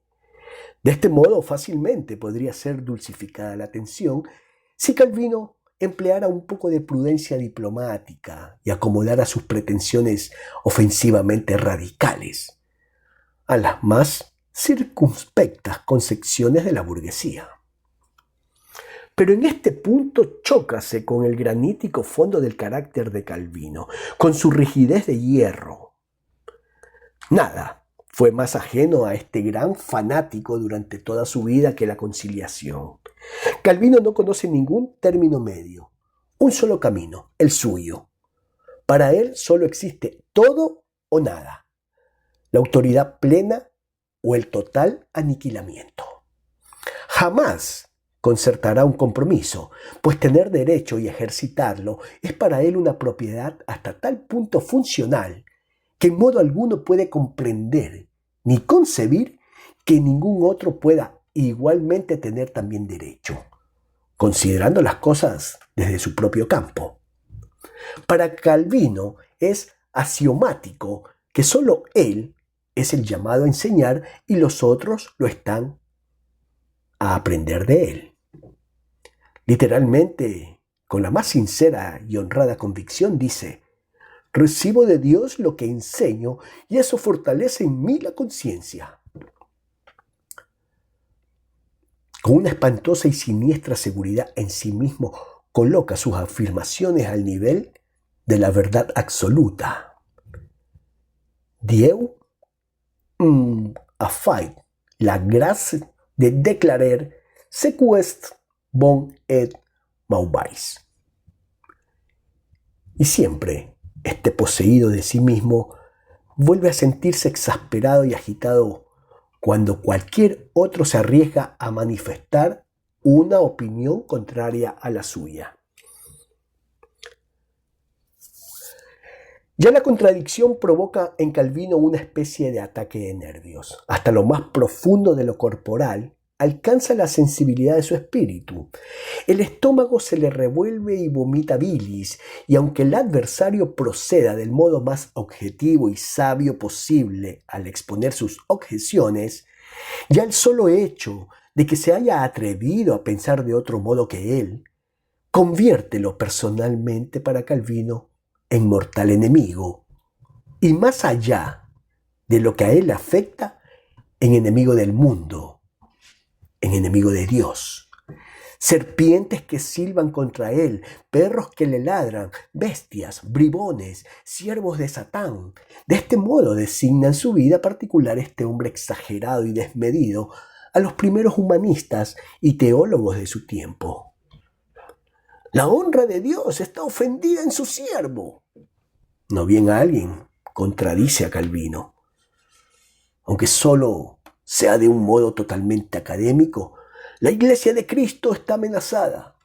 De este modo, fácilmente podría ser dulcificada la tensión si Calvino empleara un poco de prudencia diplomática y acomodara sus pretensiones ofensivamente radicales a las más circunspectas concepciones de la burguesía. Pero en este punto chócase con el granítico fondo del carácter de Calvino, con su rigidez de hierro. Nada fue más ajeno a este gran fanático durante toda su vida que la conciliación. Calvino no conoce ningún término medio, un solo camino, el suyo. Para él solo existe todo o nada, la autoridad plena o el total aniquilamiento. Jamás concertará un compromiso, pues tener derecho y ejercitarlo es para él una propiedad hasta tal punto funcional que en modo alguno puede comprender ni concebir que ningún otro pueda igualmente tener también derecho, considerando las cosas desde su propio campo. Para Calvino es axiomático que solo él es el llamado a enseñar y los otros lo están a aprender de él. Literalmente, con la más sincera y honrada convicción, dice: recibo de Dios lo que enseño y eso fortalece en mí la conciencia. Con una espantosa y siniestra seguridad en sí mismo, coloca sus afirmaciones al nivel de la verdad absoluta. Dieu a fait la grâce de déclarer ce qu'est bon et mauvais. Y siempre este poseído de sí mismo vuelve a sentirse exasperado y agitado cuando cualquier otro se arriesga a manifestar una opinión contraria a la suya. Ya la contradicción provoca en Calvino una especie de ataque de nervios. Hasta lo más profundo de lo corporal alcanza la sensibilidad de su espíritu. El estómago se le revuelve y vomita bilis, y aunque el adversario proceda del modo más objetivo y sabio posible al exponer sus objeciones, ya el solo hecho de que se haya atrevido a pensar de otro modo que él, conviértelo personalmente para Calvino en mortal enemigo, y más allá de lo que a él afecta, en enemigo del mundo, en enemigo de Dios. Serpientes que silban contra él, perros que le ladran, bestias, bribones, siervos de Satán. De este modo designa en su vida particular este hombre exagerado y desmedido a los primeros humanistas y teólogos de su tiempo. La honra de Dios está ofendida en su siervo. No bien alguien contradice a Calvino, aunque solo sea de un modo totalmente académico. La Iglesia de Cristo está amenazada.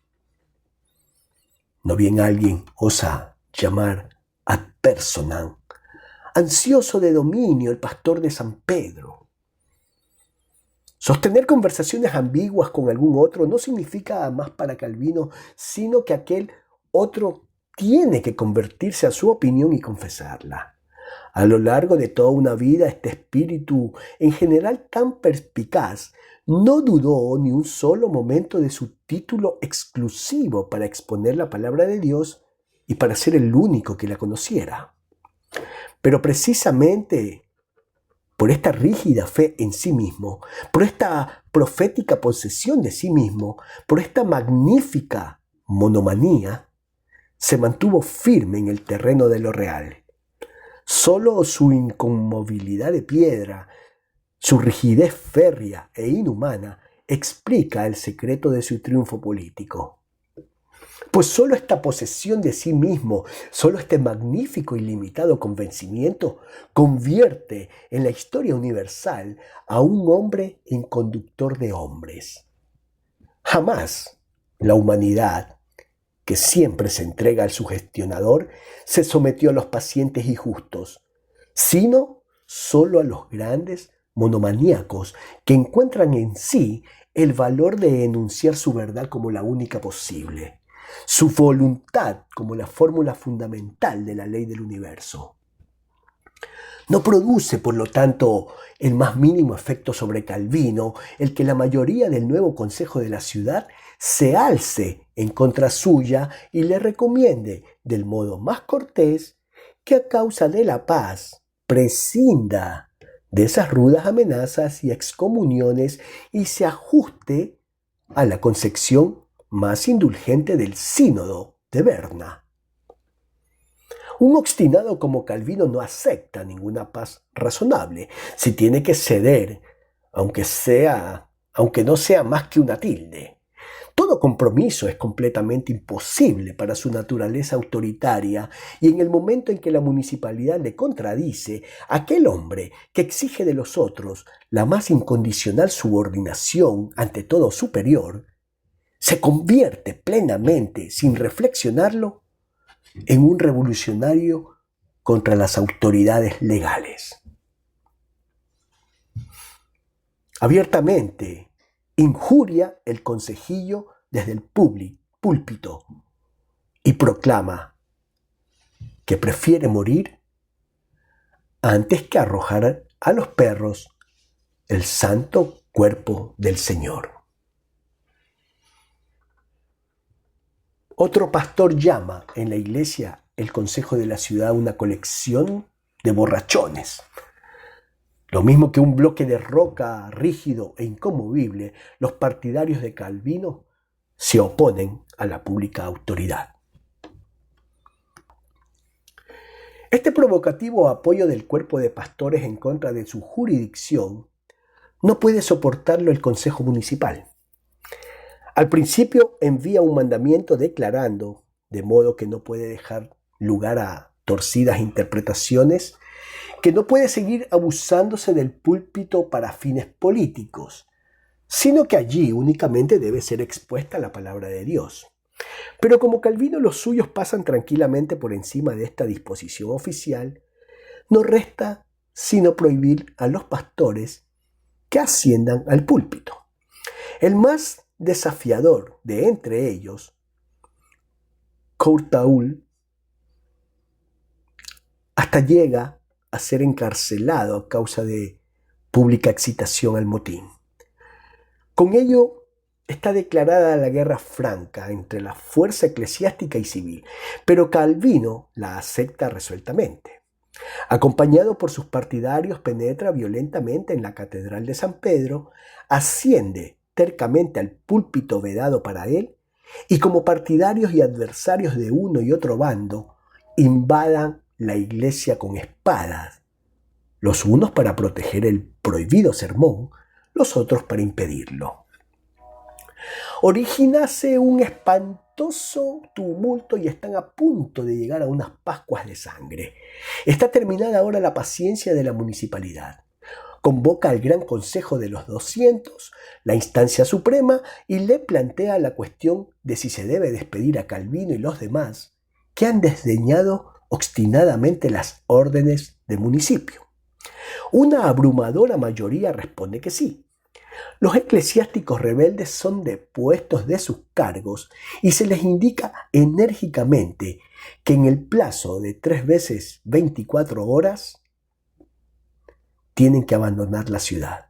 No bien alguien osa llamar ad personam, ansioso de dominio, el pastor de San Pedro. Sostener conversaciones ambiguas con algún otro no significa más para Calvino, sino que aquel otro tiene que convertirse a su opinión y confesarla. A lo largo de toda una vida, este espíritu, en general tan perspicaz, no dudó ni un solo momento de su título exclusivo para exponer la palabra de Dios y para ser el único que la conociera. Pero precisamente por esta rígida fe en sí mismo, por esta profética posesión de sí mismo, por esta magnífica monomanía, se mantuvo firme en el terreno de lo real. Solo su inconmovilidad de piedra, su rigidez férrea e inhumana, explica el secreto de su triunfo político. Pues solo esta posesión de sí mismo, solo este magnífico y limitado convencimiento convierte en la historia universal a un hombre en conductor de hombres. Jamás la humanidad, que siempre se entrega al sugestionador, se sometió a los pacientes y justos, sino solo a los grandes monomaníacos que encuentran en sí el valor de enunciar su verdad como la única posible, su voluntad como la fórmula fundamental de la ley del universo. No produce, por lo tanto, el más mínimo efecto sobre Calvino el que la mayoría del nuevo Consejo de la Ciudad se alce en contra suya y le recomiende, del modo más cortés, que a causa de la paz prescinda de esas rudas amenazas y excomuniones y se ajuste a la concepción más indulgente del sínodo de Berna. Un obstinado como Calvino no acepta ninguna paz razonable, si tiene que ceder, aunque no sea más que una tilde. Todo compromiso es completamente imposible para su naturaleza autoritaria, y en el momento en que la municipalidad le contradice, aquel hombre que exige de los otros la más incondicional subordinación ante todo superior, se convierte plenamente, sin reflexionarlo, en un revolucionario contra las autoridades legales. Abiertamente injuria el consejillo desde el púlpito y proclama que prefiere morir antes que arrojar a los perros el santo cuerpo del Señor. Otro pastor llama en la iglesia el consejo de la ciudad una colección de borrachones. Lo mismo que un bloque de roca rígido e inconmovible, los partidarios de Calvino se oponen a la pública autoridad. Este provocativo apoyo del cuerpo de pastores en contra de su jurisdicción no puede soportarlo el Consejo Municipal. Al principio envía un mandamiento declarando, de modo que no puede dejar lugar a torcidas interpretaciones, que no puede seguir abusándose del púlpito para fines políticos, sino que allí únicamente debe ser expuesta la palabra de Dios. Pero como Calvino los suyos pasan tranquilamente por encima de esta disposición oficial, no resta sino prohibir a los pastores que asciendan al púlpito. El más desafiador de entre ellos, Courtauld, hasta llega a ser encarcelado a causa de pública excitación al motín. Con ello está declarada la guerra franca entre la fuerza eclesiástica y civil, pero Calvino la acepta resueltamente. Acompañado por sus partidarios, penetra violentamente en la Catedral de San Pedro, asciende tercamente al púlpito vedado para él, y como partidarios y adversarios de uno y otro bando, invadan la iglesia con espadas, los unos para proteger el prohibido sermón, los otros para impedirlo. Origínase un espantoso tumulto y están a punto de llegar a unas Pascuas de sangre. Está terminada ahora la paciencia de la municipalidad. Convoca al Gran Consejo de los 200, la instancia suprema, y le plantea la cuestión de si se debe despedir a Calvino y los demás, que han desdeñado obstinadamente las órdenes del municipio. Una abrumadora mayoría responde que sí. Los eclesiásticos rebeldes son depuestos de sus cargos y se les indica enérgicamente que en el plazo de 3 veces 24 horas tienen que abandonar la ciudad.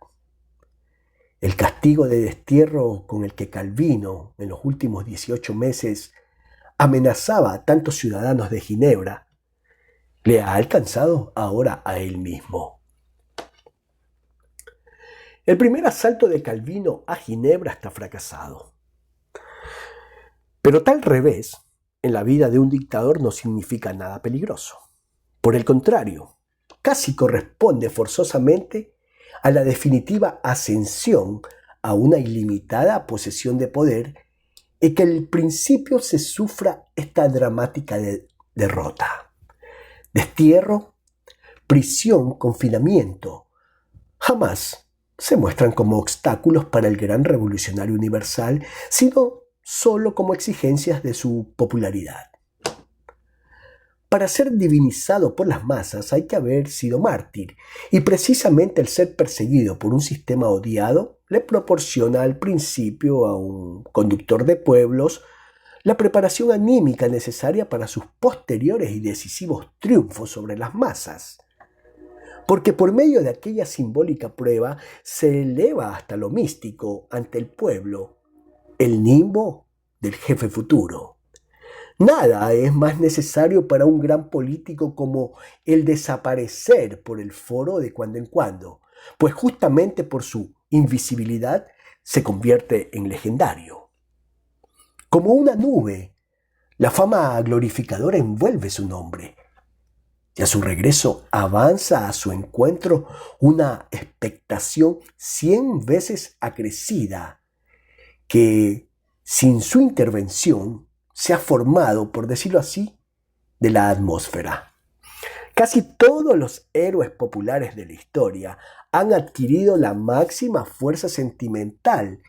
El castigo de destierro con el que Calvino en los últimos 18 meses amenazaba a tantos ciudadanos de Ginebra le ha alcanzado ahora a él mismo. El primer asalto de Calvino a Ginebra está fracasado. Pero tal revés en la vida de un dictador no significa nada peligroso. Por el contrario, casi corresponde forzosamente a la definitiva ascensión a una ilimitada posesión de poder y que al principio se sufra esta dramática derrota. Destierro, prisión, confinamiento, jamás se muestran como obstáculos para el gran revolucionario universal, sino solo como exigencias de su popularidad. Para ser divinizado por las masas hay que haber sido mártir, y precisamente el ser perseguido por un sistema odiado le proporciona al principio a un conductor de pueblos la preparación anímica necesaria para sus posteriores y decisivos triunfos sobre las masas. Porque por medio de aquella simbólica prueba se eleva hasta lo místico ante el pueblo el nimbo del jefe futuro. Nada es más necesario para un gran político como el desaparecer por el foro de cuando en cuando, pues justamente por su invisibilidad se convierte en legendario. Como una nube, la fama glorificadora envuelve su nombre. Y a su regreso avanza a su encuentro una expectación 100 veces acrecida que, sin su intervención, se ha formado, por decirlo así, de la atmósfera. Casi todos los héroes populares de la historia han adquirido la máxima fuerza sentimental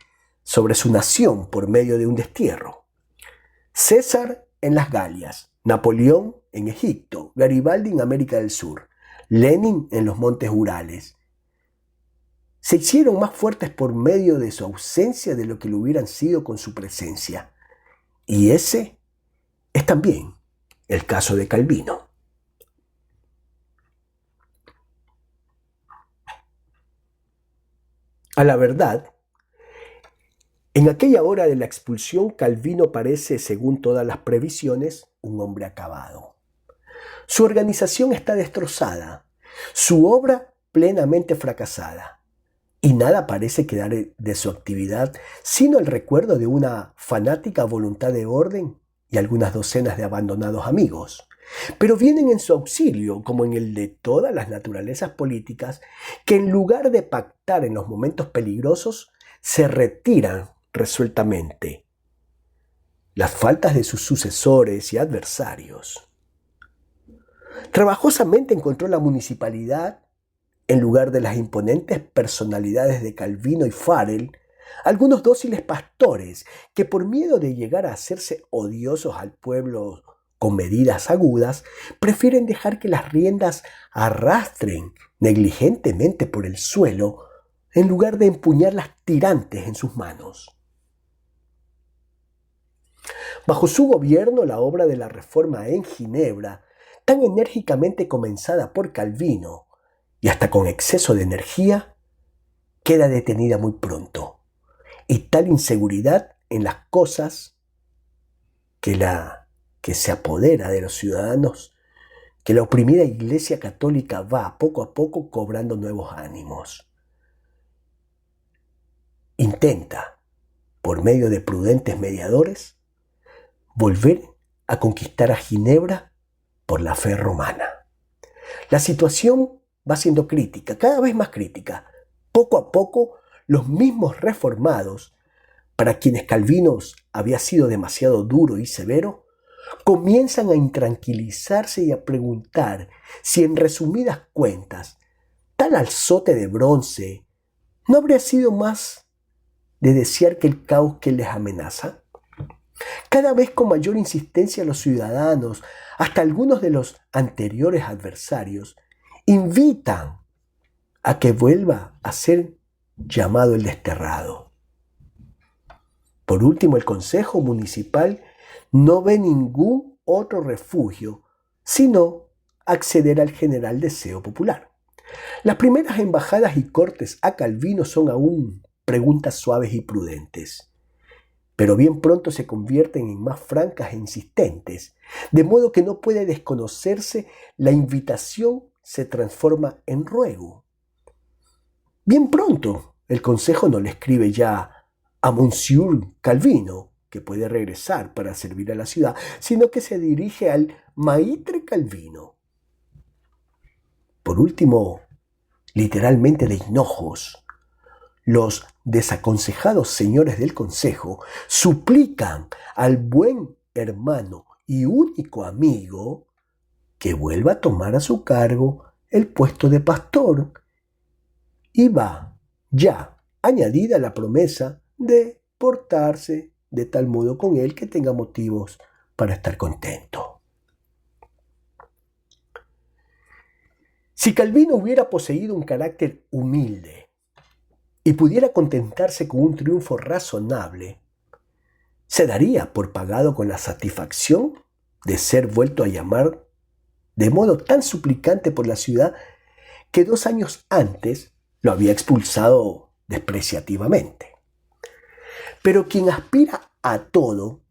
sobre su nación por medio de un destierro. César en las Galias, Napoleón en Egipto, Garibaldi en América del Sur, Lenin en los Montes Urales. Se hicieron más fuertes por medio de su ausencia de lo que lo hubieran sido con su presencia. Y ese es también el caso de Calvino. A la verdad, en aquella hora de la expulsión, Calvino parece, según todas las previsiones, un hombre acabado. Su organización está destrozada, su obra plenamente fracasada, y nada parece quedar de su actividad sino el recuerdo de una fanática voluntad de orden y algunas docenas de abandonados amigos, pero vienen en su auxilio, como en el de todas las naturalezas políticas, que en lugar de pactar en los momentos peligrosos, se retiran resueltamente las faltas de sus sucesores y adversarios. Trabajosamente encontró la municipalidad, en lugar de las imponentes personalidades de Calvino y Farel, algunos dóciles pastores que por miedo de llegar a hacerse odiosos al pueblo con medidas agudas, prefieren dejar que las riendas arrastren negligentemente por el suelo en lugar de empuñarlas tirantes en sus manos. Bajo su gobierno, la obra de la reforma en Ginebra, tan enérgicamente comenzada por Calvino y hasta con exceso de energía, queda detenida muy pronto, y tal inseguridad en las cosas que se apodera de los ciudadanos, que la oprimida Iglesia Católica va poco a poco cobrando nuevos ánimos. Intenta, por medio de prudentes mediadores, volver a conquistar a Ginebra por la fe romana. La situación va siendo crítica, cada vez más crítica. Poco a poco, los mismos reformados, para quienes Calvino había sido demasiado duro y severo, comienzan a intranquilizarse y a preguntar si, en resumidas cuentas, tal alzote de bronce no habría sido más de desear que el caos que les amenaza. Cada vez con mayor insistencia los ciudadanos, hasta algunos de los anteriores adversarios, invitan a que vuelva a ser llamado el desterrado. Por último, el Consejo Municipal no ve ningún otro refugio sino acceder al general deseo popular. Las primeras embajadas y cortes a Calvino son aún preguntas suaves y prudentes, pero bien pronto se convierten en más francas e insistentes, de modo que no puede desconocerse, la invitación se transforma en ruego. Bien pronto el consejo no le escribe ya a Monsieur Calvino, que puede regresar para servir a la ciudad, sino que se dirige al Maitre Calvino. Por último, literalmente de hinojos, los desaconsejados señores del consejo suplican al buen hermano y único amigo que vuelva a tomar a su cargo el puesto de pastor, y va ya añadida la promesa de portarse de tal modo con él que tenga motivos para estar contento. Si Calvino hubiera poseído un carácter humilde y pudiera contentarse con un triunfo razonable, se daría por pagado con la satisfacción de ser vuelto a llamar de modo tan suplicante por la ciudad que 2 años antes lo había expulsado despreciativamente. Pero quien aspira a todo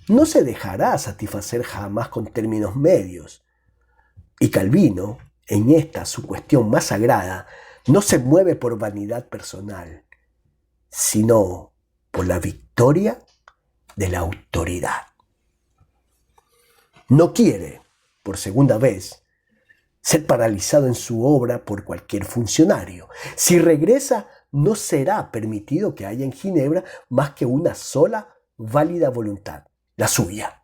no se dejará satisfacer jamás con términos medios, y Calvino, en esta su cuestión más sagrada, no se mueve por vanidad personal, sino por la victoria de la autoridad. No quiere, por segunda vez, ser paralizado en su obra por cualquier funcionario. Si regresa, no será permitido que haya en Ginebra más que una sola válida voluntad, la suya.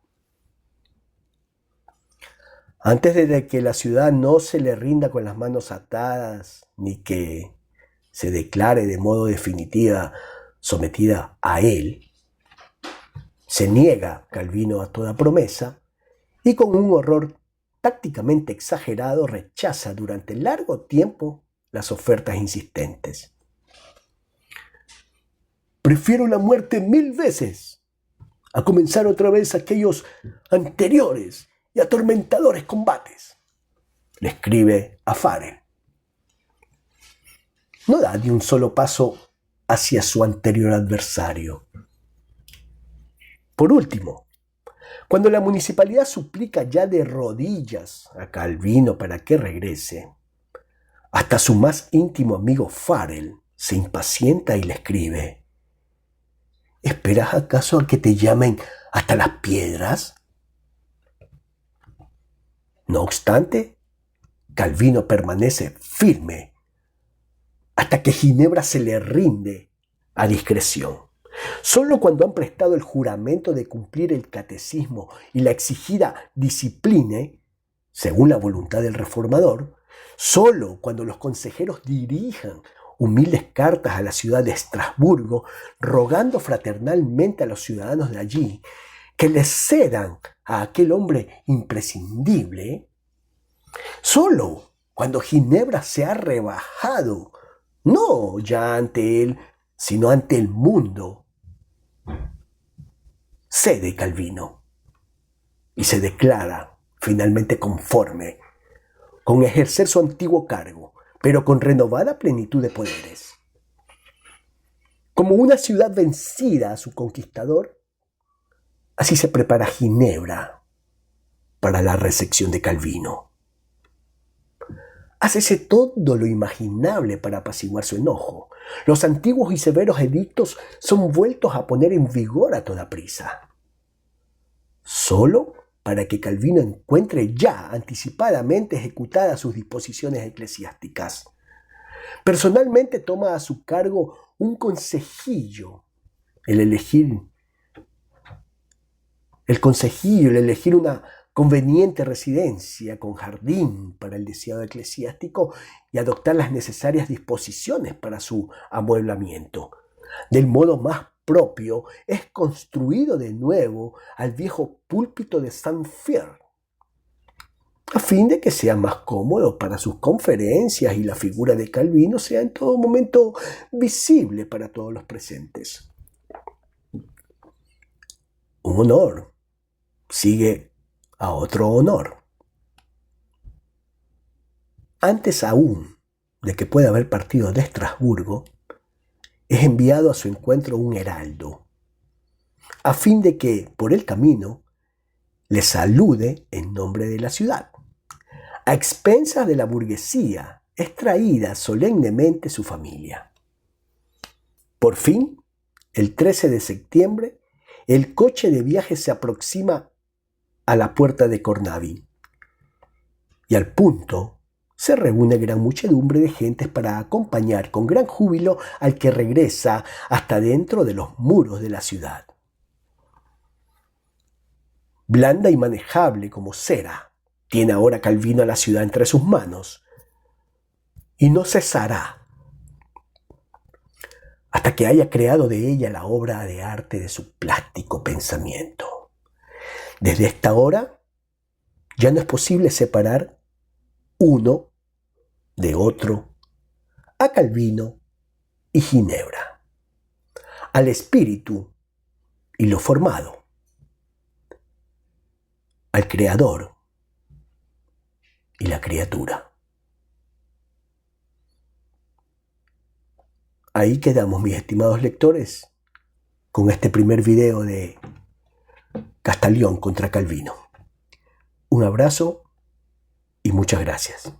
Antes de que la ciudad no se le rinda con las manos atadas, ni que se declare de modo definitiva sometida a él, se niega Calvino a toda promesa y con un horror tácticamente exagerado rechaza durante largo tiempo las ofertas insistentes. Prefiero la muerte 1000 veces a comenzar otra vez aquellos anteriores y atormentadores combates, le escribe a Farel. No da ni un solo paso hacia su anterior adversario. Por último, cuando la municipalidad suplica ya de rodillas a Calvino para que regrese, hasta su más íntimo amigo Farel se impacienta y le escribe: ¿esperas acaso a que te llamen hasta las piedras? No obstante, Calvino permanece firme hasta que Ginebra se le rinde a discreción. Solo cuando han prestado el juramento de cumplir el catecismo y la exigida disciplina, según la voluntad del reformador, solo cuando los consejeros dirijan humildes cartas a la ciudad de Estrasburgo, rogando fraternalmente a los ciudadanos de allí que les cedan a aquel hombre imprescindible, solo cuando Ginebra se ha rebajado, no ya ante él, sino ante el mundo, cede Calvino y se declara finalmente conforme con ejercer su antiguo cargo, pero con renovada plenitud de poderes. Como una ciudad vencida a su conquistador, así se prepara Ginebra para la recepción de Calvino. Hácese todo lo imaginable para apaciguar su enojo. Los antiguos y severos edictos son vueltos a poner en vigor a toda prisa, solo para que Calvino encuentre ya anticipadamente ejecutadas sus disposiciones eclesiásticas. Personalmente toma a su cargo un consejillo, el elegir una conveniente residencia con jardín para el deseado eclesiástico y adoptar las necesarias disposiciones para su amueblamiento. Del modo más propio es construido de nuevo al viejo púlpito de Saint-Fier, a fin de que sea más cómodo para sus conferencias y la figura de Calvino sea en todo momento visible para todos los presentes. Un honor sigue a otro honor. Antes aún de que pueda haber partido de Estrasburgo, es enviado a su encuentro un heraldo, a fin de que, por el camino, le salude en nombre de la ciudad. A expensas de la burguesía, es traída solemnemente su familia. Por fin, el 13 de septiembre, el coche de viaje se aproxima a la puerta de Cornavin, y al punto se reúne gran muchedumbre de gentes para acompañar con gran júbilo al que regresa hasta dentro de los muros de la ciudad. Blanda y manejable como cera, tiene ahora Calvino a la ciudad entre sus manos, y no cesará hasta que haya creado de ella la obra de arte de su plástico pensamiento. Desde esta hora ya no es posible separar uno de otro a Calvino y Ginebra, al espíritu y lo formado, al creador y la criatura. Ahí quedamos, mis estimados lectores, con este primer video de Castellón contra Calvino. Un abrazo y muchas gracias.